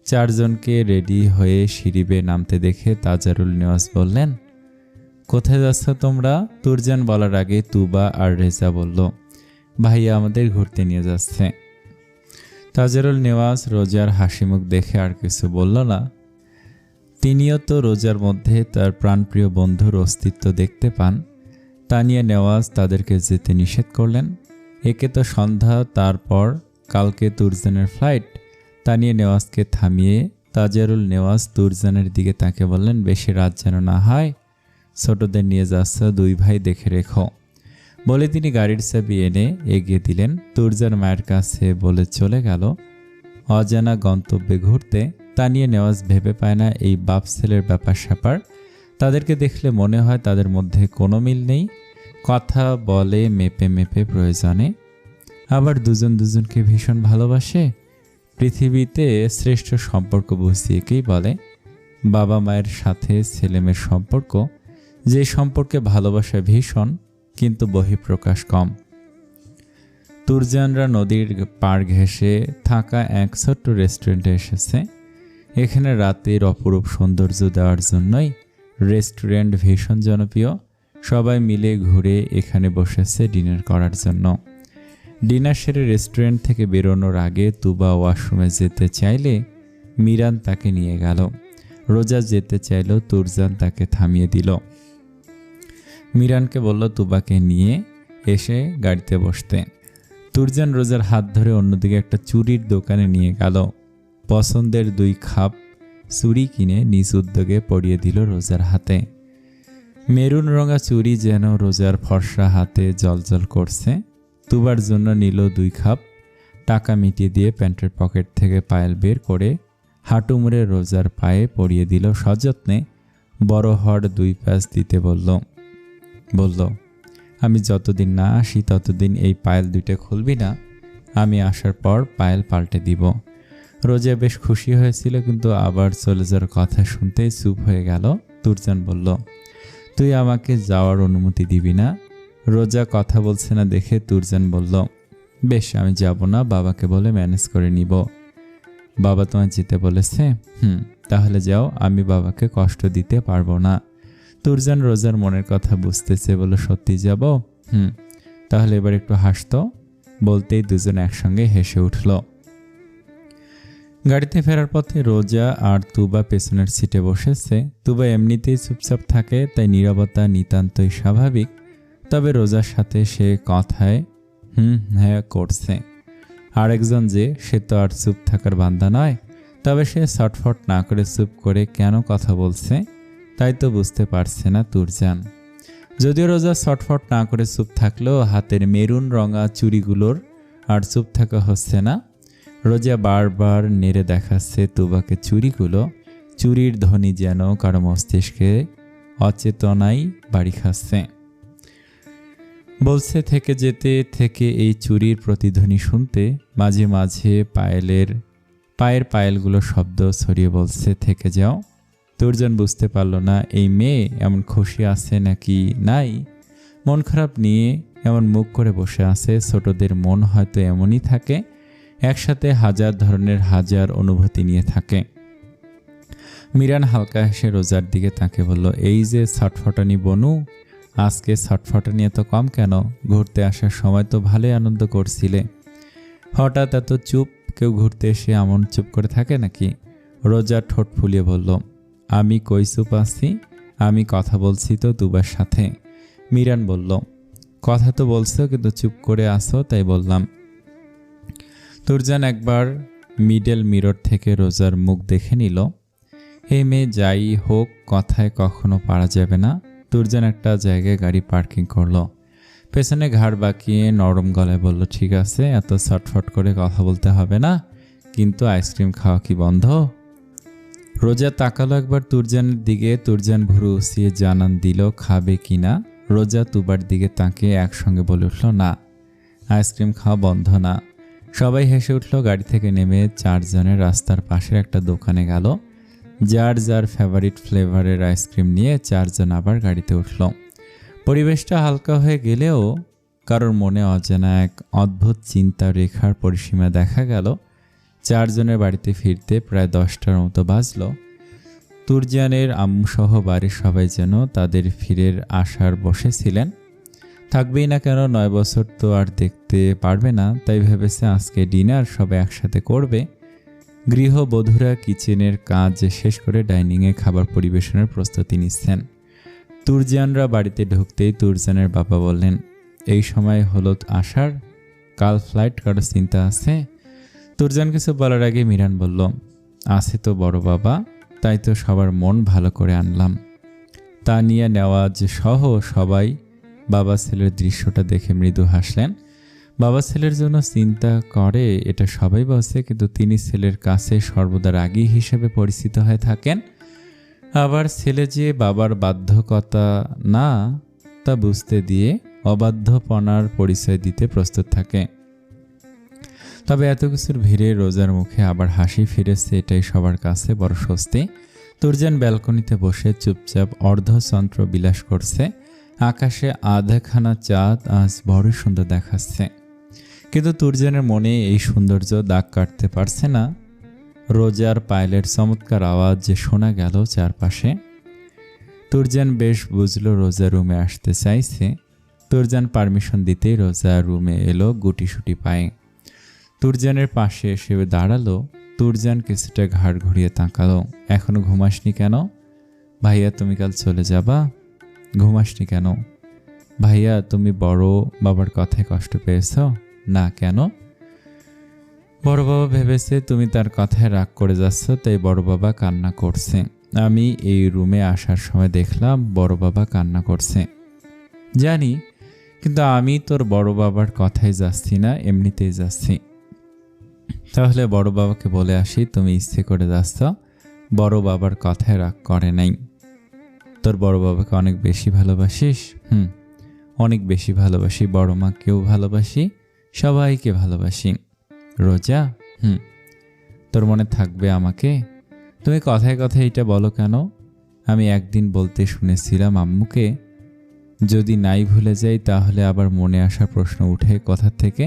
4 জনকে রেডি হয়ে সিঁড়ি বেয়ে নামতে দেখে তাজারুল নেওয়াজ বললেন, কোথায় যাচ্ছ তোমরা? তুরজান বলার আগে তুবা আর রেজা বলল, ভাইয়া আমাদের ঘুরতে নিয়ে যাচ্ছে। তাজারুল নেওয়াজ রোজার হাসিমুখ দেখে আর কিছু বলল না। তিনিও তো রোজার মধ্যে তার প্রাণপ্রিয় বন্ধুর অস্তিত্ব দেখতে পান। তানিয়া নেওয়াজ তাদেরকে যেতে নিষেধ করলেন। একে তো সন্ধ্যা, তারপর কালকে তুরজানের ফ্লাইট। তানিয়া নেওয়াজকে থামিয়ে তাজারুল নেওয়াজ তুরজানের দিকে তাকে বললেন, বেশি রাত যেন না হয়, ছোটদের নিয়ে যাচ্ছ, 2 ভাই দেখে রেখো। বলে তিনি গাড়ির চাবি এনে এগিয়ে দিলেন। তুরজান মায়ের কাছে বলে চলে গেল অজানা গন্তব্যে ঘুরতে। তানিয়া নেওয়াজ ভেবে পায় না এই বাপ ছেলের ব্যাপার স্যাপার। তাদেরকে দেখলে মনে হয় তাদের মধ্যে কোনো মিল নেই। কথা বলে মেপে মেপে প্রয়োজনে, আবার দুজনকে ভীষণ ভালোবাসে। পৃথিবীতে শ্রেষ্ঠ সম্পর্ক বুঝিয়েকেই বলে বাবা মায়ের সাথে ছেলেমেয়ের সম্পর্ক, যে সম্পর্কে ভালোবাসা ভীষণ কিন্তু বহিঃপ্রকাশ কম। তুরজানরা নদীর পাড় ঘেঁষে থাকা এক ছোট্ট রেস্টুরেন্টে এসেছে। এখানে রাতের অপরূপ সৌন্দর্য দেওয়ার জন্যই রেস্টুরেন্ট ভীষণ জনপ্রিয়। সবাই মিলে ঘুরে এখানে বসেছে ডিনার করার জন্য। ডিনার সেরে রেস্টুরেন্ট থেকে বেরোনোর আগে তুবা ওয়াশরুমে যেতে চাইলে মিরান তাকে নিয়ে গেল। রোজা যেতে চাইল, তুরজান তাকে থামিয়ে দিল। মিরানকে বলল তুবাকে নিয়ে এসে গাড়িতে বসতে। তুরজান রোজার হাত ধরে অন্যদিকে একটা চুরির দোকানে নিয়ে গেল। পছন্দের 2 খাপ চুড়ি কিনে নিজ উদ্যোগে পরিয়ে দিল রোজার হাতে। মেরুন রঙা চুড়ি যেন রোজার ফর্সা হাতে জ্বলজ্বল করছে। তুবার জন্য নিল 2 খাপ। টাকা মিটিয়ে দিয়ে প্যান্টের পকেট থেকে পায়েল বের করে হাঁটু মুড়ে রোজার পায়ে পরিয়ে দিল সযত্নে। বড় হওয়ার 2 প্যাচ দিতে বলল, আমি যতদিন না আসি ততদিন এই পায়েল 2টা খুলবি না, আমি আসার পর পায়েল পাল্টে দিব। রোজা বেশ খুশি হয়েছিল, কিন্তু আবার চলে যাওয়ার কথা শুনতেই চুপ হয়ে গেল। তুরজান বলল, তুই আমাকে যাওয়ার অনুমতি দিবি না? রোজা কথা বলছে না দেখে তুরজান বলল, বেশ, আমি যাব না, বাবাকে বলে ম্যানেজ করে নিব। বাবা তোমায় যেতে বলেছে? তাহলে যাও, আমি বাবাকে কষ্ট দিতে পারবো না। তুরজান রোজার মনের কথা বুঝতেছে, বলল সত্যি যাব? তাহলে এবার একটু হাসতো। বলতেই দুজন একসঙ্গে হেসে উঠল। গাড়িতে ফেরার পথে রোজা আর তুবা পেছনের সিটে বসেছে। তুবা এমনিতেই চুপচাপ থাকে, তাই নীরবতা নিতান্তই স্বাভাবিক। তবে রোজার সাথে সে কথায় হ্যাঁ করছে। আরেকজন যে, সে তো আর চুপ থাকার বান্দা নয়। তবে সে ছটফট না করে চুপ করে কেন কথা বলছে তাই তো বুঝতে পারছে না তুরজান। যদিও রোজা ছটফট না করে চুপ থাকলেও হাতের মেরুন রঙা চুড়িগুলোর আর চুপ থাকা হচ্ছে না। রোজা বারবার নেড়ে দেখাচ্ছে তুবাকে চুড়িগুলো। চুরির ধ্বনি যেন কারো মস্তিষ্কে অচেতনাই বাড়ি খাচ্ছে। বলছে থেকে যেতে থেকে এই চুরির প্রতিধ্বনি শুনতে। মাঝে মাঝে পায়ের পায়েলগুলো শব্দ ছড়িয়ে বলছে থেকে যাও। তুরজান বুঝতে পারল না এই মেয়ে এমন খুশি আছে নাকি নাই। মন খারাপ নিয়ে এমন মুখ করে বসে আছে। ছোটদের মন হয়তো এমনই থাকে, একসাথে হাজার ধরনের হাজার অনুভূতি নিয়ে থাকে। মিরান হালকা হেসে রোজার দিকে তাকে বলল, এই যে ছটফটানি বনু, আজকে ছটফটানি এত কম কেন? ঘুরতে আসার সময় তো ভালোই আনন্দ করছিলে, হঠাৎ এত চুপ? কেউ ঘুরতে এসে এমন চুপ করে থাকে নাকি? রোজা ঠোঁট ফুলিয়ে বলল, আমি কই চুপ আছি, আমি কথা বলছি তো তুবার সাথে। মিরান বলল, কথা তো বলছো কিন্তু চুপ করে আসো তাই বললাম। তুরজান একবার মিডল মিরর থেকে রোজার মুখ দেখে নিল। এই মেয়ে যাই হোক, কথায় কখনো পারা যাবে না। তুরজান একটা জায়গায় গাড়ি পার্কিং করলো। পেছনে ঘাড় বাঁকিয়ে নরম গলায় বলল, ঠিক আছে, এত ছটফট করে কথা বলতে হবে না, কিন্তু আইসক্রিম খাওয়া কি বন্ধ? রোজা তাকালো একবার তুরজানের দিকে। তুরজান ভুরু উঁচিয়ে জানান দিল খাবে কি না। রোজা তুবার দিকে তাকিয়ে একসঙ্গে বলে উঠল, না, আইসক্রিম খাওয়া বন্ধ না। সবাই হেসে উঠল। গাড়ি থেকে নেমে চারজনের রাস্তার পাশের একটা দোকানে গেল। যার যার ফেভারিট ফ্লেভারের আইসক্রিম নিয়ে চারজন আবার গাড়িতে উঠল। পরিবেশটা হালকা হয়ে গেলেও কারোর মনে অজানা এক অদ্ভুত চিন্তা রেখার পরিসীমা দেখা গেল। চারজনের বাড়িতে ফিরতে প্রায় 10টার মতো বাজল। তুরজানের আম্মুসহ বাড়ির সবাই যেন তাদের ফিরের আশার বসেছিলেন। থাকবেই না কেন, 9 বছর তো আর দেখতে পারবে না, তাই ভেবেছে আজকে ডিনার সবাই একসাথে করবে। গৃহবধূরা কিচেনের কাজ শেষ করে ডাইনিংয়ে খাবার পরিবেশনের প্রস্তুতি নিচ্ছেন। তুরজানরা বাড়িতে ঢুকতেই তুরজানের বাবা বললেন, এই সময় হলো আসার, কাল ফ্লাইট, কারো চিন্তা আছে? তুরজান কিছু বলার আগে মিরান বলল, আছে তো বড় বাবা, তাই তো সবার মন ভালো করে আনলাম। তানিয়া নেওয়াজ সহ সবাই বাবা ছেলের দৃশ্যটা দেখে মৃদু হাসলেন। বাবা ছেলের জন্য চিন্তা করে এটা সবাই বলছে, কিন্তু তিনি ছেলের কাছে সর্বদা রাগী হিসেবে পরিচিত হয়ে থাকেন। আবার ছেলে যে বাবার বাধ্যকতা না তা বুঝতে দিয়ে অবাধ্যপনার পরিচয় দিতে প্রস্তুত থাকে। তবে এত কিছুর ভিড়ে রোজার মুখে আবার হাসি ফিরেছে, এটাই সবার কাছে বড় স্বস্তি। তুরজান ব্যালকনিতে বসে চুপচাপ অর্ধচন্দ্র বিলাস করছে। আকাশে আধাখানা চাঁদ আজ বড় সুন্দর দেখাচ্ছে, কিন্তু তুরজানের মনে এই সৌন্দর্য দাগ কাটতে পারছে না। রোজার পায়েলের চমৎকার আওয়াজ যে শোনা গেল চারপাশে। তুরজান বেশ বুঝলো রোজা রুমে আসতে চাইছে। তুরজান পারমিশন দিতেই রোজা রুমে এলো গুটিসুটি পায়ে। তুরজানের পাশে এসে দাঁড়ালো। তুরজান কিছুটা ঘাড় ঘুরিয়ে তাকালো। এখনো ঘুমাসনি কেন? ভাইয়া তুমি কাল চলে যাবা? ঘুমাসনি কেন? ভাইয়া তুমি বড় বাবার কথায় কষ্ট পেয়েছ? না, কেন? বড় বাবা ভেবেছে তুমি তার কথায় রাগ করে যাচ্ছ, তাই বড় বাবা কান্না করছে। আমি এই রুমে আসার সময় দেখলাম বড় বাবা কান্না করছে। জানি, কিন্তু আমি তোর বড় বাবার কথায় যাচ্ছি না, এমনিতেই যাচ্ছি। তাহলে বড় বাবাকে বলে আসি তুমি ইচ্ছে করে যাচ্ছ, বড় বাবার কথায় রাগ করে নাই। তোর বড় বাবাকে অনেক বেশি ভালোবাসিস? অনেক বেশি ভালোবাসি। বড় মাকেও ভালোবাসি, সবাইকে ভালোবাসি। রোজা, তোর মনে থাকবে আমাকে? তুমি কথায় কথায় এটা বলো কেন? আমি একদিন বলতে শুনেছিলাম আম্মুকে, যদি নাই ভুলে যাই তাহলে আবার মনে আসার প্রশ্ন উঠে কথা থেকে।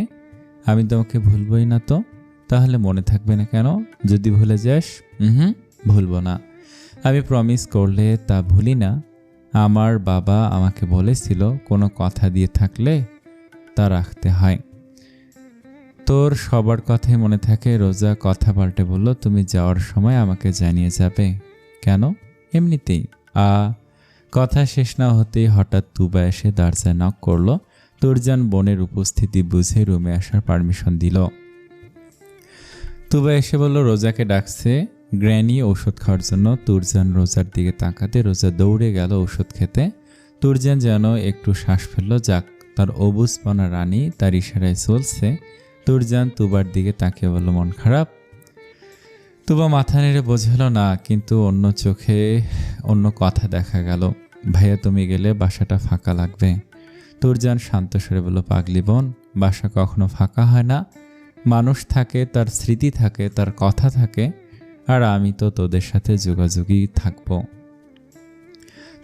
আমি তোমাকে ভুলবই না তো, তাহলে মনে থাকবে না কেন? যদি ভুলে যাস? ভুলবো না। আমি প্রমিস করলে তা ভুলি না। আমার বাবা আমাকে বলেছিল কোনো কথা দিয়ে থাকলে তা রাখতে হয়। তোর সবার কথাই মনে থাকে। রোজা কথা পাল্টে বলল, তুমি যাওয়ার সময় আমাকে জানিয়ে যাবে। কেন? এমনিতেই। কথা শেষ না হতেই হঠাৎ তুবা এসে দরজায় নক করলো। তুরজান বোনের উপস্থিতি বুঝে রুমে আসার পারমিশন দিল। তুবা এসে বলল রোজাকে ডাকছে গ্র্যানি ঔষধ খাওয়ার জন্য। তুরজান রোজার দিকে তাকাতে রোজা দৌড়ে গেল ঔষধ খেতে। তুরজান যেন একটু শ্বাস ফেলল, যাক তার অবুঝপনা রানী তার ইশারায় চলছে। তুরজান তুবার দিকে তাকিয়ে বলল, মন খারাপ? তুবা মাথা নেড়ে বোঝালো না, কিন্তু অন্য চোখে অন্য কথা দেখা গেল। ভাইয়া তুমি গেলে বাসাটা ফাঁকা লাগবে। তুরজান শান্ত স্বরে বলল, পাগলি বোন, বাসা কখনো ফাঁকা হয় না। মানুষ থাকে, তার স্মৃতি থাকে, তার কথা থাকে, আর আমি তো তোদের সাথে যোগাযোগই থাকবো।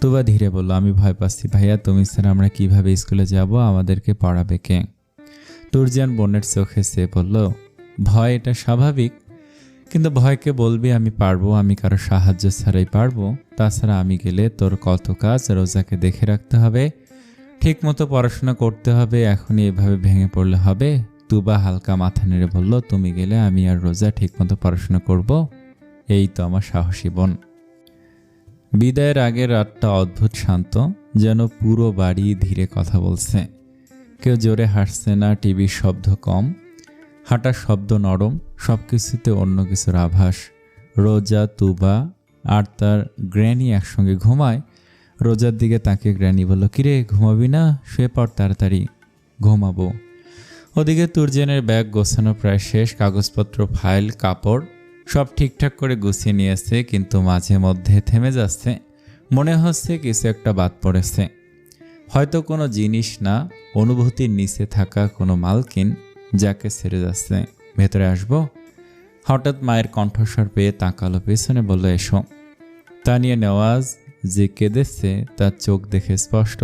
তুবা ধীরে বলল, আমি ভয় পাচ্ছি ভাইয়া, তুমি স্যার আমরা কিভাবে স্কুলে যাব? আমাদেরকে পড়াবে কে? তুরজান বোনের চোখে সে বলল, ভয় এটা স্বাভাবিক, কিন্তু ভয়কে বলবি আমি পারবো, আমি কারো সাহায্য ছাড়াই পারবো। তাছাড়া আমি গেলে তোর কত কাজ, রোজাকে দেখে রাখতে হবে, ঠিক মতো পড়াশোনা করতে হবে, এখনই এভাবে ভেঙে পড়লে হবে? তুবা হালকা মাথা নেড়ে বলল, তুমি গেলে আমি আর রোজা ঠিক মতো পড়াশোনা করব, এই তো আমার সাহসী বোন। বিদায়ের আগের রাতটা অদ্ভুত শান্ত, যেন পুরো বাড়ি ধীরে কথা বলছে। কেউ জোরে হাসছে না, টিভির শব্দ কম, হাঁটার শব্দ নরম, সব কিছুতে অন্য কিছুর আভাস। রোজা, তুবা আর তার গ্র্যানি একসঙ্গে ঘুমায়। রোজার দিকে তাকিয়ে গ্র্যানি বলল, কিরে ঘুমাবি না? শুয়ে পড় তাড়াতাড়ি। ঘুমাবো। ওদিকে তুরজানের ব্যাগ গোছানো প্রায় শেষ, কাগজপত্র, ফাইল, কাপড় সব ঠিকঠাক করে গুছিয়ে নিয়েছে, কিন্তু মাঝে মধ্যে থেমে যাচ্ছে। মনে হচ্ছে কিছু একটা বাদ পড়েছে। হয়তো কোনো জিনিস না, অনুভূতির নিচে থাকা কোনো মালকিন যাকে ছেড়ে যাচ্ছে। ভেতরে আসবো? হঠাৎ মায়ের কণ্ঠস্বর পেয়ে তাকালো পেছনে, বলল, এসো। তানিয়া নেওয়াজ যে কেঁদেছে তার চোখ দেখে স্পষ্ট,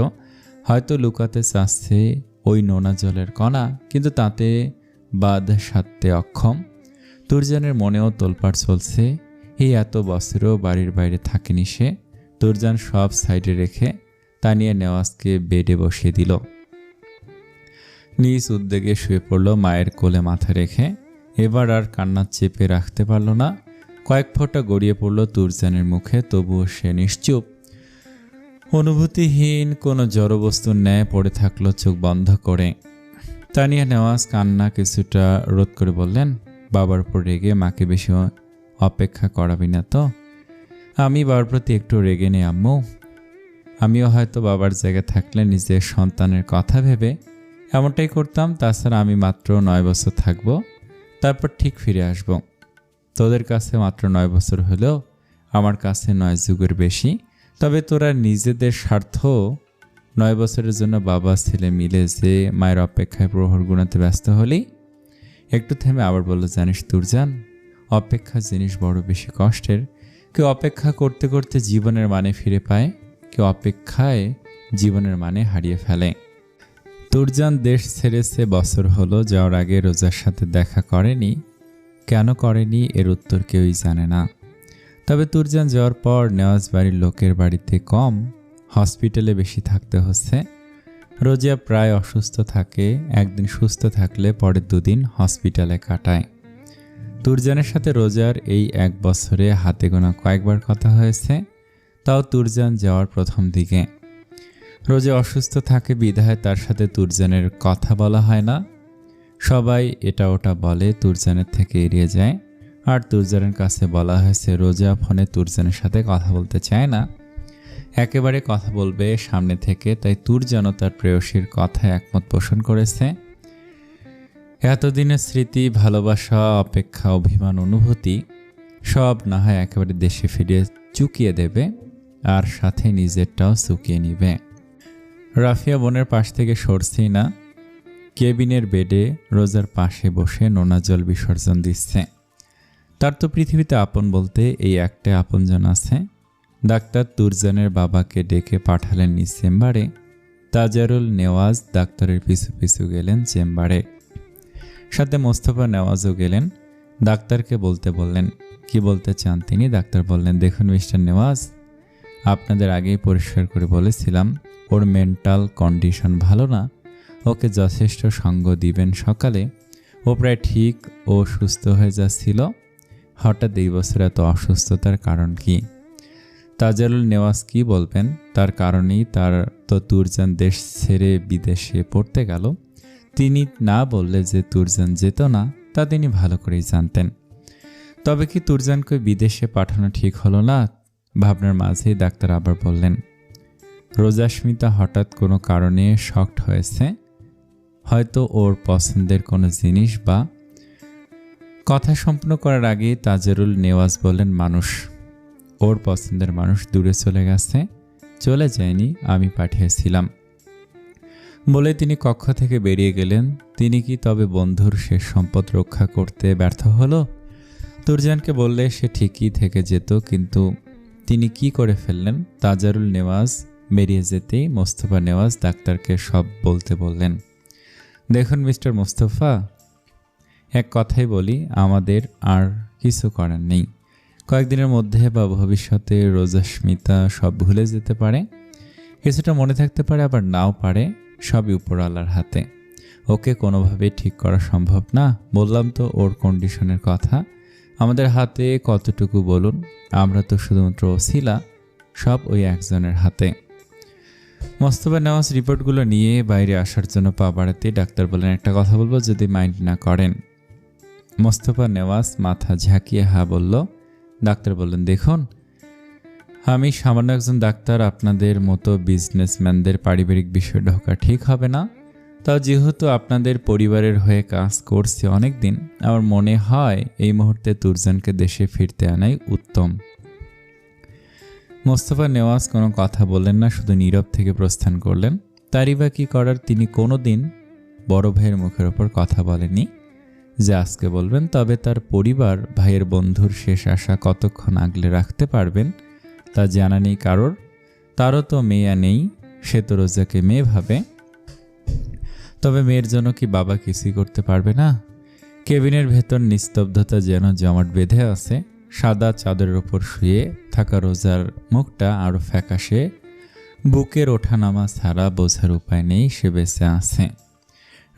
হয়তো লুকাতে চাচ্ছে ওই নোনা জলের কণা, কিন্তু তাতে বাদ সাধতে অক্ষম। তুরজানের মনেও তোলপাড় চলছে। এই এত বছরেও বাড়ির বাইরে থাকেনি সে। তুরজান সব সাইডে রেখে তানিয়া নেওয়াজকে বেডে বসিয়ে দিল। নিজ উদ্যোগে শুয়ে পড়ল মায়ের কোলে মাথা রেখে। এবার আর কান্না চেপে রাখতে পারল না। কয়েক ফোঁটা গড়িয়ে পড়ল তুরজানের মুখে, তবুও সে নিশ্চুপ, অনুভূতিহীন কোনো জড়বস্তুর ন্যায় পড়ে থাকলো চোখ বন্ধ করে। তানিয়া নেওয়াজ কান্না কিছুটা রোধ করে বললেন, বাবার উপর রেগে মাকে বেশি অপেক্ষা করাবি না তো? আমি বাবার প্রতি একটু রেগে নেই আম্মু। আমিও হয়তো বাবার জায়গায় থাকলে নিজের সন্তানের কথা ভেবে এমনটাই করতাম। তাছাড়া আমি মাত্র 9 বছর থাকব, তারপর ঠিক ফিরে আসব। তোদের কাছে মাত্র 9 বছর হলেও আমার কাছে 9 যুগের বেশি। তবে তোরা নিজেদের স্বার্থ 9 বছরের জন্য বাবা ছেলে মিলে যে মায়ের অপেক্ষায় প্রহর গুণাতে ব্যস্ত হলি। একটু থেমে আবার বলল, জানিস তুরজান, অপেক্ষা জিনিস বড় বেশি কষ্টের। কেউ অপেক্ষা করতে করতে জীবনের মানে ফিরে পায়, কেউ অপেক্ষায় জীবনের মানে হারিয়ে ফেলে। তুরজান দেশ ছেড়েছে বছর হলো, যাওয়ার আগে রোজার সাথে দেখা করেনি। কেন করেনি এর উত্তর কেউই জানে না। তবে তুরজান যাওয়ার পর নেওয়াজ বাড়ির লোকের বাড়িতে কম, হসপিটালে বেশি থাকতে হচ্ছে। রোজা প্রায় অসুস্থ থাকে, একদিন সুস্থ থাকলে পরের 2 দিন হসপিটালে কাটায়। তুরজানের সাথে রোজার এই 1 বছরে হাতে গোনা কয়েকবার কথা হয়েছে, তাও তুরজান যাওয়ার প্রথম দিকে। রোজা অসুস্থ থাকে বিধায় তার সাথে তুরজানের কথা বলা হয় না। সবাই এটা ওটা বলে, তুরজানের থেকে এড়িয়ে যায়। আর তুরজানের কাছে বলা হয়েছে রোজা ফোনে তুরজানের সাথে কথা বলতে চায় না, একেবারে কথা বলবে সামনে থেকে। তাই তুরজানও তার প্রেয়সীর কথায় একমত পোষণ করেছে। এতদিনের স্মৃতি, ভালোবাসা, অপেক্ষা, অভিমান, অনুভূতি সব না হয় একেবারে দেশে ফিরিয়ে চুকিয়ে দেবে, আর সাথে নিজেরটাও চুকিয়ে নিবে। রাফিয়া বোনের পাশ থেকে সরছেই না। কেবিনের বেডে রোজার পাশে বসে নোনা জল বিসর্জন দিচ্ছে। তার তো পৃথিবীতে আপন বলতে এই একটা আপনজন আছে। ডাক্তার তুরজানের বাবাকে ডেকে পাঠালেন নিজ চেম্বারে। তাজারুল নেওয়াজ ডাক্তারের পিছু পিছু গেলেন চেম্বারে। সাথে মোস্তফা নেওয়াজও গেলেন। ডাক্তারকে বলতে বললেন। কি বলতে চান তিনি? ডাক্তার বললেন, দেখুন মিস্টার নেওয়াজ, আপনাদের আগেই পরিষ্কার করে বলেছিলাম ওর মেন্টাল কন্ডিশন ভালো না, ওকে যথেষ্ট সঙ্গ দিবেন। সকালে ও প্রায় ঠিক ও সুস্থ হয়ে যাচ্ছিল। হঠাৎ এই বছর এত অসুস্থতার কারণ কি? তাজারুল নেওয়াজ কি বলবেন? তার কারণেই তার তো তুরজান দেশ ছেড়ে বিদেশে পড়তে গেল। তিনি না বললে যে তুরজান যেত না তা তিনি ভালো করেই জানতেন। তবে কি তুরজানকে বিদেশে পাঠানো ঠিক হলো না? ভাবনার মাঝেই ডাক্তার আবার বললেন, রোজাস্মিতা হঠাৎ কোনো কারণে শকড হয়েছে, হয়তো ওর পছন্দের কোনো জিনিস বা। কথা সম্পূর্ণ করার আগে তাজারুল নেওয়াজ বললেন, মানুষ, ওর পছন্দের মানুষ দূরে চলে গেছে। চলে যায়নি, আমি পাঠিয়েছিলাম বলে তিনি কক্ষ থেকে বেরিয়ে গেলেন। তিনি কি তবে বন্ধুর শেষ সম্পদ রক্ষা করতে ব্যর্থ হলো? তুরজানকে বললে সে ঠিকই থেকে যেত, কিন্তু তিনি কি করে ফেললেন? তাজারুল নেওয়াজ বেরিয়ে যেতেই মোস্তফা নেওয়াজ ডাক্তারকে সব বলতে বললেন। দেখুন মিস্টার মোস্তফা, এক কথাই বলি, আমাদের আর কিছু করার নেই। কয়েকদিনের মধ্যে বা ভবিষ্যতে রোজাস্মিতা সব ভুলে যেতে পারে, কিছুটা মনে থাকতে পারে, আবার নাও পারে। সবই উপরওয়ালার হাতে। ওকে কোনোভাবেই ঠিক করা সম্ভব না। বললাম তো ওর কন্ডিশনের কথা। আমাদের হাতে কতটুকু বলুন? আমরা তো শুধুমাত্র ওসিলা, সব ওই একজনের হাতে। মোস্তফা নেওয়াজ রিপোর্টগুলো নিয়ে বাইরে আসার জন্য পা বাড়াতে ডাক্তার বলেন, একটা কথা বলবো, যদি মাইন্ড না করেন। মোস্তফা নেওয়াজ মাথা ঝাঁকিয়ে হা বলল। ডাক্তার বললেন, দেখুন, আমি সামান্য একজন ডাক্তার, আপনাদের মতো বিজনেসম্যানদের পারিবারিক বিষয় ঢোকা ঠিক হবে না। তাও যেহেতু আপনাদের পরিবারের হয়ে কাজ করছি অনেক দিন, আমার মনে হয় এই মুহূর্তে তুরজানকে দেশে ফিরতে আনাই উত্তম। মোস্তফা নেওয়াজ কোনো কথা বললেন না, শুধু নীরব থেকে প্রস্থান করলেন। তারই বা কি করার? তিনি কোনো দিন বড় ভাইয়ের মুখের ওপর কথা বলেনি যে আজকে বলবেন। তবে তার পরিবার, ভাইয়ের বন্ধুর শেষ আশা কতক্ষণ আগলে রাখতে পারবেন তা জানা নেই কারোর। তারও তো মেয়ে নেই, সে তো রোজাকে মেয়ে ভাবে। তবে মেয়ের জন্য কি বাবা কিছুই করতে পারবে না? কেবিনের ভেতর নিস্তব্ধতা যেন জমাট বেঁধে আছে। সাদা চাদরের ওপর শুয়ে থাকা রোজার মুখটা আরও ফ্যাকাশে। বুকের ওঠানামা ছাড়া বোঝার উপায় নেই সে বেঁচে আছে।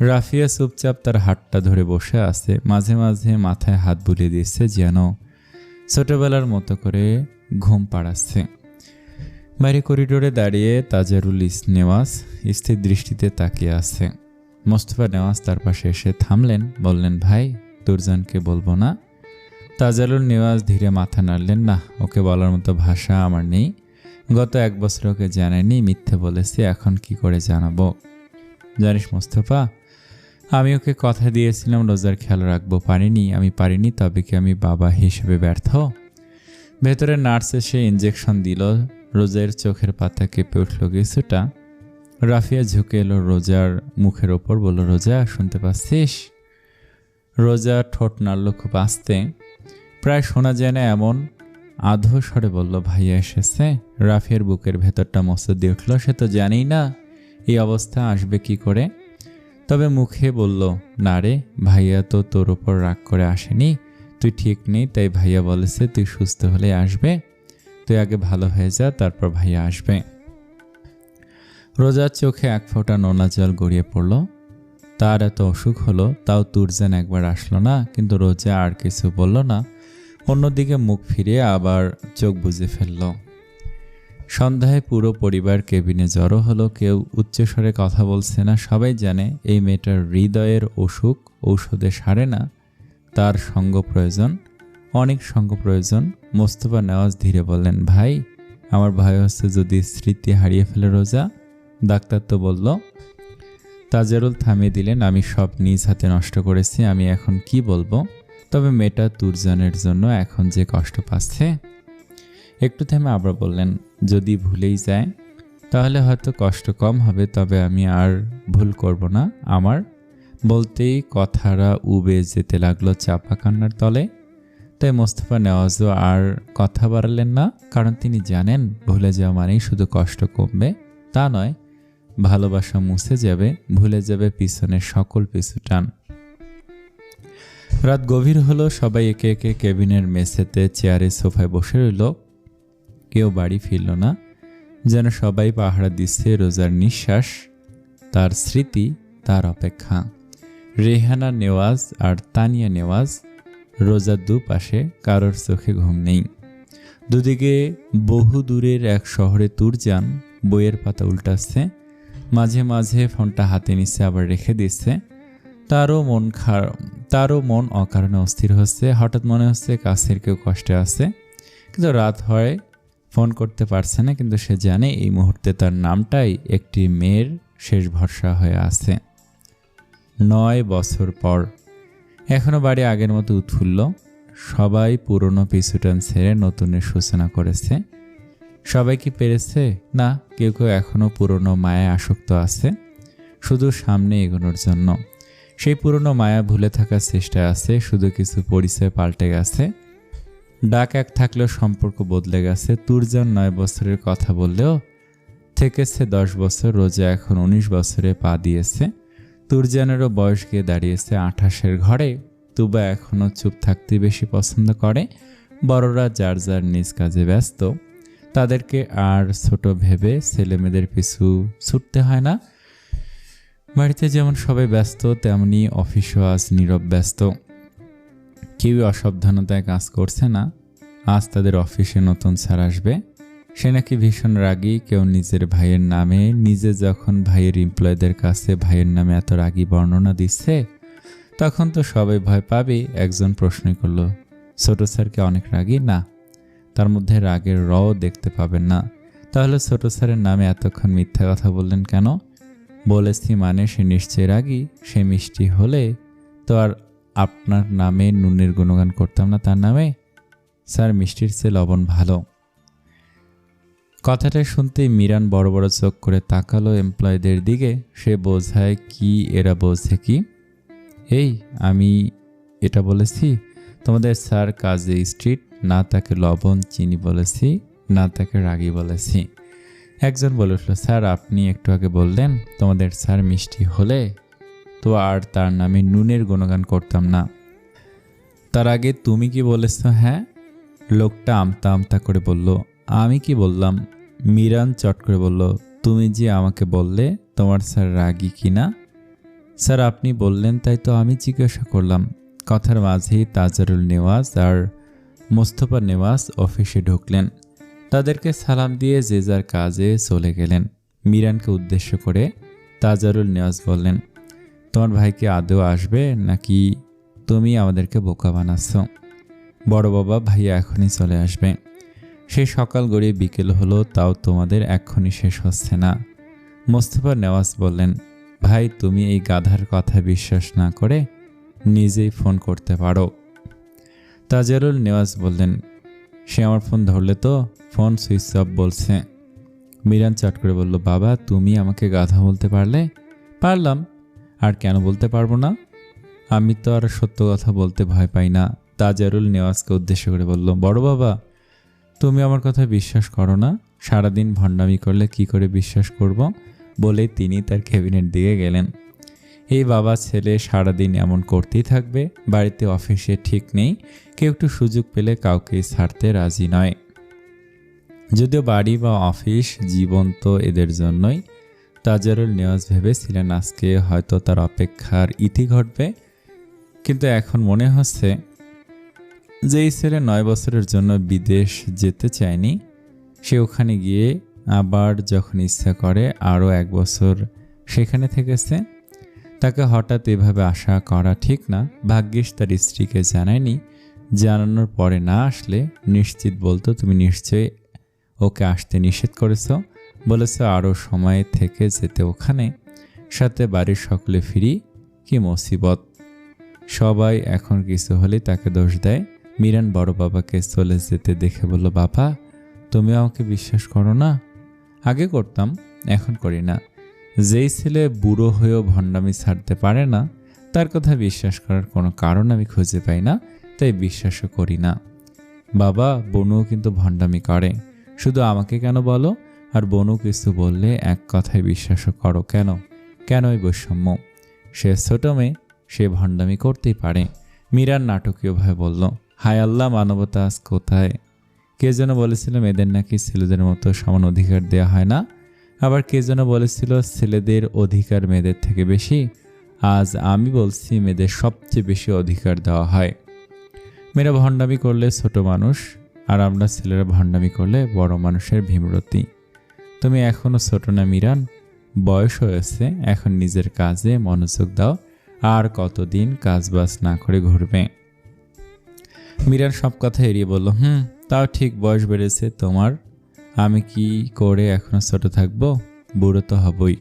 রাফিয়া চুপচাপ তার হাতটা ধরে বসে আছে, মাঝে মাঝে মাথায় হাত বুলিয়ে দিচ্ছে, যেন ছোটবেলার মতো করে ঘুম পাড়াচ্ছে। বাইরে করিডোরে দাঁড়িয়ে তাজারুল নেওয়াজ স্থির দৃষ্টিতে তাকিয়ে আছে। মোস্তফা নেওয়াজ তার পাশে এসে থামলেন, বললেন, ভাই, তুরজানকে বলবো না? তাজারুল নেওয়াজ ধীরে মাথা নাড়লেন, না, ওকে বলার মতো ভাষা আমার নেই। গত 1 বছর ওকে জানাইনি, মিথ্যে বলেছি, এখন কি করে জানাবো? জানিস মোস্তফা, আমি ওকে কথা দিয়েছিলাম রোজার খেয়াল রাখবো, আমি পারিনি। তবে কি আমি বাবা হিসেবে ব্যর্থ? ভেতরে নার্স এসে ইঞ্জেকশন দিল। রোজার চোখের পাতা কেঁপে উঠল কিছুটা। রাফিয়া ঝুঁকে এলো রোজার মুখের ওপর, বলল, রোজা, শুনতে পাচ্ছিস? রোজা ঠোঁট নাড়ল খুব আস্তে, প্রায় শোনা যায় না এমন আধো স্বরে বলল, ভাইয়া এসেছে। রাফিয়ার বুকের ভেতরটা মস্ত দিয়ে উঠল। সে তো জানেই না এই অবস্থা আসবে কি করে। তবে মুখে বলল, না রে, ভাইয়া তো তোর ওপর রাগ করে আসেনি। তুই ঠিক নেই, তাই ভাইয়া বলেছে তুই সুস্থ হলে আসবে। তুই আগে ভালো হয়ে যা, তারপর ভাইয়া আসবে। রোজার চোখে 1 ফোঁটা নোনা জল গড়িয়ে পড়ল। তার এত অসুখ হলো, তাও তুরজান একবার আসলো না। কিন্তু রোজা আর কিছু বলল না, অন্যদিকে মুখ ফিরিয়ে আবার চোখ বুজে ফেলল। সন্ধ্যায় পুরো পরিবার কেবিনে জড়ো হলো। কেউ উচ্চস্বরে কথা বলছে না। সবাই জানে এই মেয়েটার হৃদয়ের অসুখ ঔষধে সারে না, তার সঙ্গ প্রয়োজন, অনেক সঙ্গ প্রয়োজন। মোস্তফা নেওয়াজ ধীরে বললেন, ভাই, আমার ভয় হচ্ছে যদি স্মৃতি হারিয়ে ফেলে রোজা। ডাক্তার তো বলল। তাজারুল থামিয়ে দিলেন, আমি সব নিজ হাতে নষ্ট করেছি, আমি এখন কি বলবো? তবে মেয়েটা তুরজানের জন্য এখন যে কষ্ট পাচ্ছে। একটু থেমে আবার বললেন, যদি ভুলেই যায় তাহলে হয়তো কষ্ট কম হবে, তবে আমি আর ভুল করব না। আমার বলতেই কথাটা উবে যেতে লাগলো চাপা কান্নার তলে। তাই মোস্তফা নেওয়াজও আর কথা বাড়ালেন না, কারণ তিনি জানেন ভুলে যাওয়া মানেই শুধু কষ্ট কমবে তা নয়, ভালোবাসা মুছে যাবে, ভুলে যাবে পিছনের সকল পিছু টান। রাত গভীর হলো। সবাই একে একে কেবিনের মেঝেতে চেয়ারে সোফায় বসে রইল। কেউ বাড়ি ফিরল না, যেন সবাই পাহারা দিচ্ছে রোজার নিঃশ্বাস, তার স্মৃতি, তার অপেক্ষা। রেহানা নেওয়াজ আর তানিয়া নেওয়াজ, রোজার দুপাশে কারোর চোখে ঘুম নেই। দুদিকে বহু দূরের এক শহরে তুরজান বইয়ের পাতা উল্টাচ্ছে, মাঝে মাঝে ফোনটা হাতে নিচ্ছে আবার রেখে দিচ্ছে। তারও মন অকারণে অস্থির হচ্ছে। হঠাৎ মনে হচ্ছে কাছের কেউ কষ্টে আছে, কিন্তু রাত হয়, ফোন করতে পারছে না। কিন্তু সে জানে এই মুহূর্তে তার নামটাই একটি মেয়ের শেষ ভরসা হয়ে আছে। 9 বছর পর এখনো বাড়ি আগের মতো উৎফুল্ল। সবাই পুরনো পিছুটান ছেড়ে নতুনের সূচনা করেছে। সবাই কি পেরেছে? না, কেউ কেউ এখনো পুরনো মায়ায় আসক্ত আছে, শুধু সামনে এগোনোর জন্য। সেই পুরনো মায়া ভুলে থাকার চেষ্টায় আছে, শুধু কিছু পরিচয় পাল্টে গেছে। ডাক এক থাকলেও সম্পর্ক বদলে গেছে। তুরজান 9 বছরের কথা বললেও থেকেছে 10 বছর। রোজা এখন 19 বছরে পা দিয়েছে। তুরজানেরও বয়স গিয়ে দাঁড়িয়েছে 28-এর ঘরে। তুবা এখনও চুপ থাকতে বেশি পছন্দ করে। বড়রা যার যার নিজ কাজে ব্যস্ত, তাদেরকে আর ছোট ভেবে ছেলেমেয়েদের পিছু ছুটতে হয় না। বাড়িতে যেমন সবাই ব্যস্ত, তেমনি অফিসও আজ নীরব ব্যস্ত। কেউ অসাবধানতায় কাজ করছে না। আজ তাদের অফিসে নতুন স্যার আসবে, সে নাকি ভীষণ রাগী। কেউ নিজের ভাইয়ের নামে, নিজে যখন ভাইয়ের এমপ্লয়ীদের কাছে ভাইয়ের নামে এত রাগী বর্ণনা দিচ্ছে, তখন তো সবাই ভয় পাবে। একজন প্রশ্ন করল, ছোট স্যারকে অনেক রাগী? না, তার মধ্যে রাগের রও দেখতে পাবেন না। তাহলে ছোট স্যারের নামে এতক্ষণ মিথ্যা কথা বললেন কেন? বলেছি মানে সে নিশ্চয়ই রাগী। সে মিষ্টি হলে তো আর আপনার নামে নুনের গুণগান করতাম না তার নামে। স্যার মিষ্টির চেয়ে লবণ ভালো। কথাটা শুনতেই মিরান বড় বড় চোখ করে তাকালো এমপ্লয়ীদের দিকে। সে বোঝায় কি এরা বোঝে কি? এই আমি এটা বলেছি, তোমাদের স্যার কাজে স্ট্রিট, না তাকে লবণ চিনি বলেছি, না তাকে রাগী বলেছি। একজন বলে উঠল, স্যার আপনি একটু আগে বললেন তোমাদের স্যার মিষ্টি হলে তো আর তার নামে নুনের গুণগান করতাম না। তার আগে তুমি কি বলেছ? হ্যাঁ, লোকটা আমতা আমতা করে বলল। আমি কি বললাম? মিরান চট করে বলল, তুমি যে আমাকে বললে তোমার স্যার রাগী কিনা। স্যার আপনি বললেন তাই তো আমি জিজ্ঞাসা করলাম। কথার মাঝেই তাজারুল নেওয়াজ আর মোস্তফা নেওয়াজ অফিসে ঢুকলেন। তাদেরকে সালাম দিয়ে যে যার কাজে চলে গেলেন। মিরানকে উদ্দেশ্য করে তাজারুল নেওয়াজ বললেন, তোমার ভাইকে আদৌ আসবে নাকি তুমি আমাদেরকে বোকা বানাচ্ছ? বড় বাবা, ভাইয়া এখনই চলে আসবে। সেই সকাল গড়িয়ে বিকেল হলো, তাও তোমাদের এক্ষুনি শেষ হচ্ছে না। মোস্তফা নেওয়াজ বললেন, ভাই তুমি এই গাধার কথা বিশ্বাস না করে নিজেই ফোন করতে পারো। তাজারুল নেওয়াজ বললেন, সে আমার ফোন ধরলে তো, ফোন সুইচ অফ বলছে। মিরান চট করে বলল, বাবা তুমি আমাকে গাধা বলতে পারলে? পারলাম, আর কেন বলতে পারবো না? আমি তো আর সত্য কথা বলতে ভয় পাই না। তাজারুল নেওয়াজকে উদ্দেশ্য করে বলল, বড় বাবা তুমি আমার কথা বিশ্বাস করো না? সারাদিন ভণ্ডামি করলে কি করে বিশ্বাস করব? বলে তিনি তার ক্যাবিনেট দিকে গেলেন। এই বাবা ছেলে সারাদিন এমন করতেই থাকবে। বাড়িতে অফিসে ঠিক নেই, কেউ একটু সুযোগ পেলে কাউকেই ছাড়তে রাজি নয়। যদিও বাড়ি বা অফিস জীবন তো এদের জন্যই। তাজারুল নেওয়াজ ভেবেছিলেন আজকে হয়তো তার অপেক্ষার ইতি ঘটবে, কিন্তু এখন মনে হচ্ছে যে এই ছেলে 9 বছরের জন্য বিদেশ যেতে চায়নি, সে ওখানে গিয়ে আবার যখন ইচ্ছা করে আরও 1 বছর সেখানে থেকেছে। তাকে হঠাৎ এভাবে আশা করা ঠিক না। ভাগ্যিস তার স্ত্রীকে জানায়নি। জানানোর পরে না আসলে নিশ্চিত বলতো, তুমি নিশ্চয়ই ওকে আসতে নিষেধ করেছ, বলেছ আরও সময় থেকে যেতে ওখানে, সাথে বাড়ির সকলে ফিরি। কি মুসিবত! সবাই এখন কিছু হলেই তাকে দোষ দেয়। মিরান বড় বাবাকে চলে যেতে দেখে বলল, বাবা তুমি আমাকে বিশ্বাস করো না? আগে করতাম, এখন করি না। যেই ছেলে বুড়ো হয়েও ভণ্ডামি ছাড়তে পারে না, তার কথা বিশ্বাস করার কোনো কারণ আমি খুঁজে পাই না, তাই বিশ্বাসও করি না। বাবা বনুও কিন্তু ভণ্ডামি করে, শুধু আমাকে কেন বলো? আর বনু কিছু বললে এক কথায় বিশ্বাসও করো কেন? কেনই বৈষম্য? সে ছোট মেয়ে, সে ভণ্ডামি করতেই পারে। মিরান নাটকীয়ভাবে বলল, হায় আল্লাহ, মানবতা আজ কোথায়? কে যেন বলেছিল মেয়েদের নাকি ছেলেদের মতো সমান অধিকার দেওয়া হয় না, আবার কে যেন বলেছিল ছেলেদের অধিকার মেয়েদের থেকে বেশি। আজ আমি বলছি মেয়েদের সবচেয়ে বেশি অধিকার দেওয়া হয়। মেয়েরা ভণ্ডামি করলে ছোট মানুষ, আর আমরা ছেলেরা ভণ্ডামি করলে বড় মানুষের ভীমরতি। তুমি এখনো ছোট না মিরান, বয়স হয়েছে, এখন নিজের কাজে মনোযোগ দাও। আর কতদিন কাজবাজ না করে ঘুরবে? মিরান সব কথা এড়িয়ে বলল, তাও ঠিক, বয়স বেড়েছে তোমার, আমি কি করে এখনো ছোট থাকবো? বুড়ো তো হবই।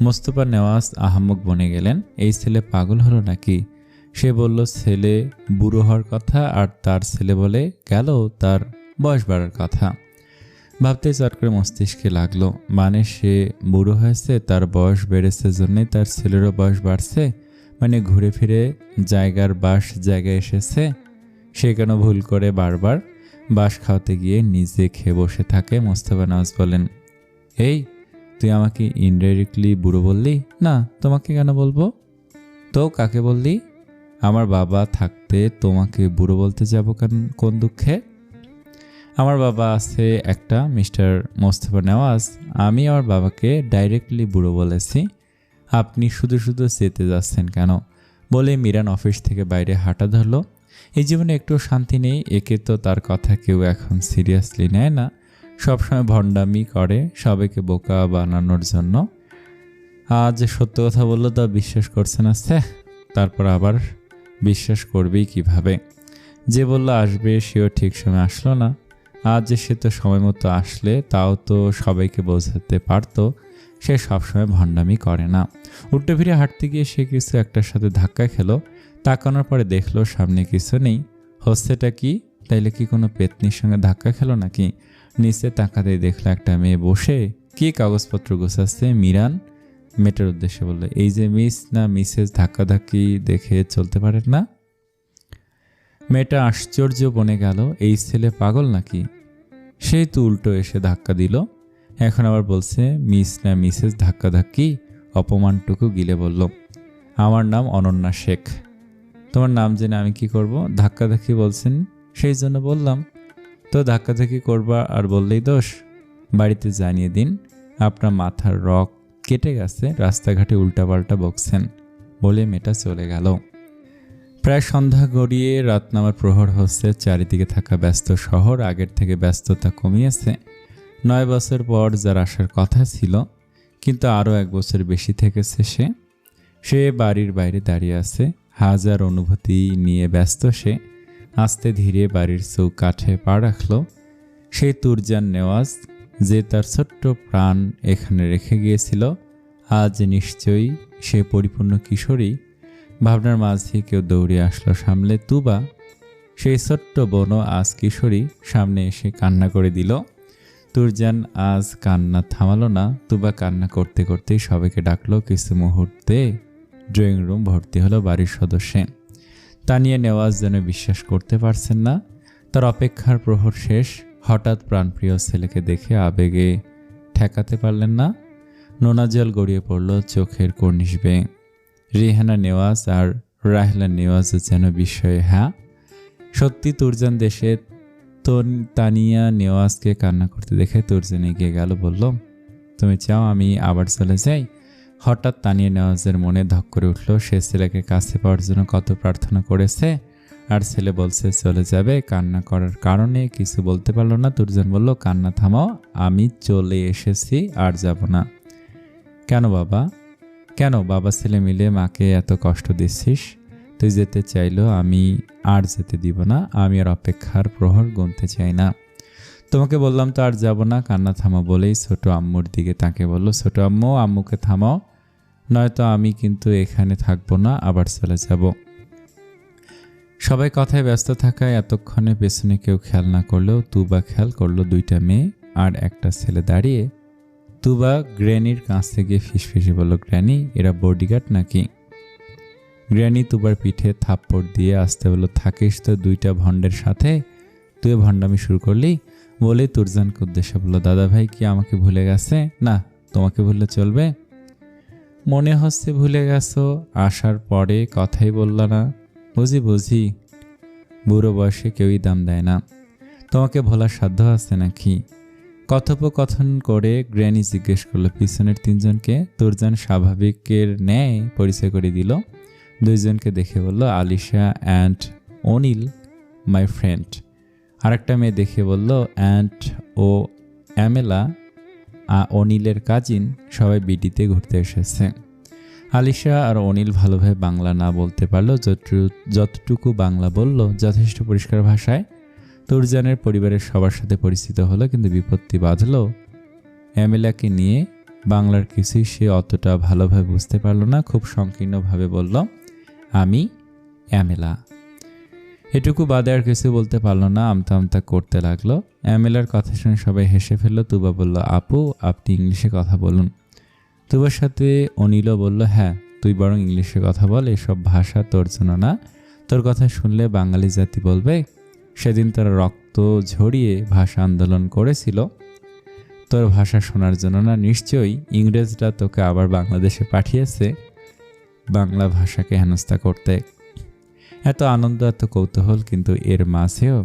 মোস্তফা নেওয়াজ আহাম্মক বনে গেলেন। এই ছেলে পাগল হলো নাকি? সে বলল ছেলে বুড়ো হওয়ার কথা, আর তার ছেলে বলে গেল তার বয়স বাড়ার কথা। ভাবতে চট করে মস্তিষ্কে লাগলো, মানে সে বুড়ো হয়েছে, তার বয়স বেড়েছে জন্যই তার ছেলেরও বয়স বাড়ছে, মানে ঘুরে ফিরে জায়গার বাস জায়গায় এসেছে। সে কেন ভুল করে বারবার বাস খাওয়াতে গিয়ে নিজে খেয়ে বসে থাকে? মোস্তফা নওয়াজ বলেন, এই তুই আমাকে ইনডাইরেক্টলি বুড়ো বললি না? তোমাকে কেন বলবো? তো কাকে বললি? আমার বাবা থাকতে তোমাকে বুড়ো বলতে যাব কোন দুঃখে? আমার বাবা আছে একটা, মিস্টার মোস্তফা নেওয়াজ। আমি আমার বাবাকে ডাইরেক্টলি বুড়ো বলেছি। আপনি শুধু শুধু যেতে যাচ্ছেন কেন? বলে মিরান অফিস থেকে বাইরে হাঁটা ধরল। এই জীবনে একটু শান্তি নেই। একে তো তার কথা কেউ এখন সিরিয়াসলি নেয় না, সবসময় ভণ্ডামি করে সবাইকে বোকা বানানোর জন্য। আজ সত্য কথা বললো তা বিশ্বাস করছে না, তারপর আবার বিশ্বাস করবেই কিভাবে? যে বলল আসবে সেও ঠিক সময় আসলো না। আজ সে তো সময় মতো আসলে তাও তো সবাইকে বোঝাতে পারতো সে সবসময় ভণ্ডামি করে না। উল্টো ফিরে হাঁটতে গিয়ে সে কিছু একটার সাথে ধাক্কা খেলো। তাকানোর পরে দেখলো সামনে কিছু নেই। হচ্ছেটা কি? তাইলে কি কোনো পেতনির সঙ্গে ধাক্কা খেলো নাকি? নিচে তাকাতেই দেখলো একটা মেয়ে বসে কি কাগজপত্র গোছাচ্ছে। মিরান মেয়েটার উদ্দেশ্যে বলল, এই যে মিস না মিসেস ধাক্কাধাক্কি দেখে চলতে পারেন না? মেয়েটা আশ্চর্য বনে গেল, এই ছেলে পাগল নাকি? সেই তো উল্টো এসে ধাক্কা দিল, এখন আবার বলছে মিস না মিসেস ধাক্কাধাক্কি। অপমানটুকু গিলে বলল, আমার নাম অনন্যা শেখ। তোমার নাম জেনে আমি কি করব? ধাক্কাধাক্কি বলছেন সেই জন্য বললাম। তো ধাক্কাধাক্কি করবা আর বললেই দোষ? বাড়িতে জানিয়ে দিন আপনার মাথার রক কেটে গেছে, রাস্তাঘাটে উল্টাপাল্টা বকছেন। বলে মেয়েটা চলে গেল। প্রায় সন্ধ্যা গড়িয়ে রাত নামার প্রহর হচ্ছে। চারিদিকে থাকা ব্যস্ত শহর আগের থেকে ব্যস্ততা কমিয়েছে। 9 বছর পর যার আসার কথা ছিল, কিন্তু আরও 1 বছর বেশি থেকেছে সে বাড়ির বাইরে দাঁড়িয়ে আছে। হাজার অনুভূতি নিয়ে ব্যস্ত সে। আস্তে ধীরে বাড়ির চৌকাঠে পা রাখল। সেই তুরজান নেওয়াজ যে তার ছোট্ট প্রাণ এখানে রেখে গিয়েছিল, আজ নিশ্চয়ই সে পরিপূর্ণ কিশোরী। ভাবনার মাঝে কেউ দৌড়ে আসলো সামলে। তুবা, সেই ছোট্ট বোনও আজ কিশোরী, সামনে এসে কান্না করে দিল। তুরজান আজ কান্না থামালো না। তুবা কান্না করতে করতেই সবাইকে ডাকলো। কিছু মুহূর্তে ড্রয়িং রুম ভর্তি হলো বাড়ির সদস্যে। তানিয়া নেওয়াজ যেন বিশ্বাস করতে পারছেন না, তার অপেক্ষার প্রহর শেষ। হঠাৎ প্রাণপ্রিয় ছেলেকে দেখে আবেগে ঠেকাতে পারলেন না। নোনা জল গড়িয়ে পড়ল চোখের কর্নিশ বেয়ে। রিহানা নেওয়াজ আর রাহেলা নেওয়াজ যেন বিস্ময়ে সত্যি তুরজান দেশে। তানিয়া নেওয়াজকে কান্না করতে দেখে তুরজান এগিয়ে গেল, বলল, তুমি চাও আমি আবার চলে যাই? হঠাৎ তানিয়া নেওয়াজের মনে ধক করে উঠল। সে ছেলেকে কাছে পাওয়ার জন্য কত প্রার্থনা করেছে, আর ছেলে বলছে চলে যাবে। কান্না করার কারণে কিছু বলতে পারল না। তুরজান বলল, কান্না থামাও, আমি চলে এসেছি, আর যাব না। কেন বাবা? কেন বাবা ছেলে মিলে মাকে এত কষ্ট দিচ্ছিস? তুই যেতে চাইলো, আমি আর যেতে দিব না। আমি আর অপেক্ষার প্রহর গুনতে চাই না। তোমাকে বললাম তো আর যাব না। কান্না থামাও বলেই ছোট আম্মুর দিকে তাকে বলল, ছোট আম্মু, আম্মুকে থামাও, নয়তো আমি কিন্তু এখানে থাকবো না, আবার চলে যাব। সবাই কথায় ব্যস্ত থাকায় এতক্ষণে পেছনে কেউ খেয়াল না করলেও তুবা খেয়াল করলো। 2টা মেয়ে আর একটা ছেলে দাঁড়িয়ে। তুবা গ্র্যানির কাছে গিয়ে ফিসফিসে বলল, গ্র্যানি, এরা বডিগার্ড নাকি? গ্র্যানি তুবার পিঠে থাপ্পড় দিয়ে আসতে বলল, থাকিস তো 2টা ভণ্ডের সাথে, তুই ভণ্ডামি শুরু করলি। বলে তুরজানকে উদ্দেশ্যে বলল, দাদা ভাই কি আমাকে ভুলে গেছে? না, তোমাকে ভুললে চলবে? মনে হচ্ছে ভুলে গেছো, আসার পরে কথাই বলল না। বুঝি বুড়ো বয়সে কেউই দাম দেয় না। তোমাকে ভোলার সাধ্য আছে নাকি? কথোপকথন করে গ্র্যানি জিজ্ঞেস করলো পিছনের তিনজনকে। তুরজান স্বাভাবিকের ন্যায় পরিচয় করে দিল। দুইজনকে দেখে বলল, Alisha and Anil my friend. আরেকটা মেয়ে দেখে বলল, অ্যান্ড ও অ্যামেলা অনিলের কাজিন, সবাই বিডিতে ঘুরতে এসেছে। আলিশা আর অনিল ভালোভাবে বাংলা না বলতে পারলেও যতটুকু বাংলা বলল যথেষ্ট পরিষ্কার ভাষায়। তুরজানের পরিবারের সবার সাথে পরিচিত হলো, কিন্তু বিপত্তি বাঁধল অ্যামেলাকে নিয়ে। বাংলার কিছুই সে অতটা ভালোভাবে বুঝতে পারল না। খুব সংকীর্ণভাবে বলল, আমি অ্যামেলা। এটুকু বাদে আর কিছু বলতে পারল না। আমতা আমতা করতে লাগলো। অ্যামেলার কথা শুনে সবাই হেসে ফেলল। তুবা বলল, আপু আপনি ইংলিশে কথা বলুন। তুবার সাথে অনিলও বলল, হ্যাঁ তুই বরং ইংলিশে কথা বল, এসব ভাষা তোর জন্য না। তোর কথা শুনলে বাঙালি জাতি বলবে সেদিন তারা রক্ত ঝরিয়ে ভাষা আন্দোলন করেছিল। তোর ভাষা শোনার জন্য না, নিশ্চয়ই ইংরেজরা তোকে আবার বাংলাদেশে পাঠিয়েছে বাংলা ভাষাকে হেনস্থা করতে। এত আনন্দ, এত কৌতূহল, কিন্তু এর মাঝেও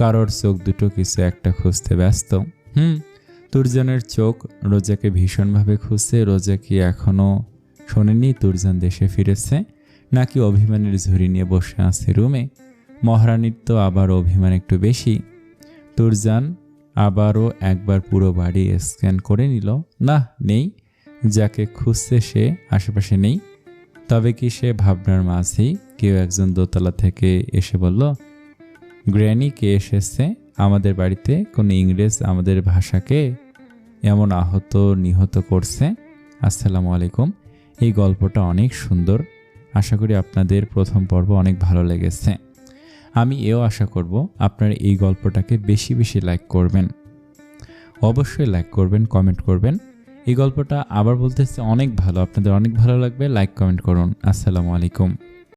কারোর চোখ দুটো কিছু একটা খুঁজতে ব্যস্ত। তুরজানের চোখ রোজাকে ভীষণভাবে খুঁজছে। রোজা কি এখনো শোনেনি তুরজান দেশে ফিরেছে, নাকি অভিমানের ঝুড়ি নিয়ে বসে আছে রুমে? মহারানীর তো আবার অভিমান একটু বেশি। তুরজান আবারও একবার পুরো বাড়ি স্ক্যান করে নিল। না, নেই। যাকে খুঁজছে সে আশেপাশে নেই। তবে কি সে ভাবনার মাঝেই কেউ একজন দোতলা থেকে এসে বলল, গ্র্যানি কে এসেছে আমাদের বাড়িতে? কোনো ইংরেজ আমাদের ভাষাকে এমন আহত নিহত করছে। আসসালামু আলাইকুম। এই গল্পটা অনেক সুন্দর। আশা করি আপনাদের প্রথম পর্ব অনেক ভালো লেগেছে। আমি এও আশা করব আপনারা এই গল্পটাকে বেশি বেশি লাইক করবেন। অবশ্যই লাইক করবেন, কমেন্ট করবেন। এই গল্পটা আবার বলতেছে অনেক ভালো, আপনাদের অনেক ভালো লাগবে। লাইক কমেন্ট করুন। আসসালামু আলাইকুম।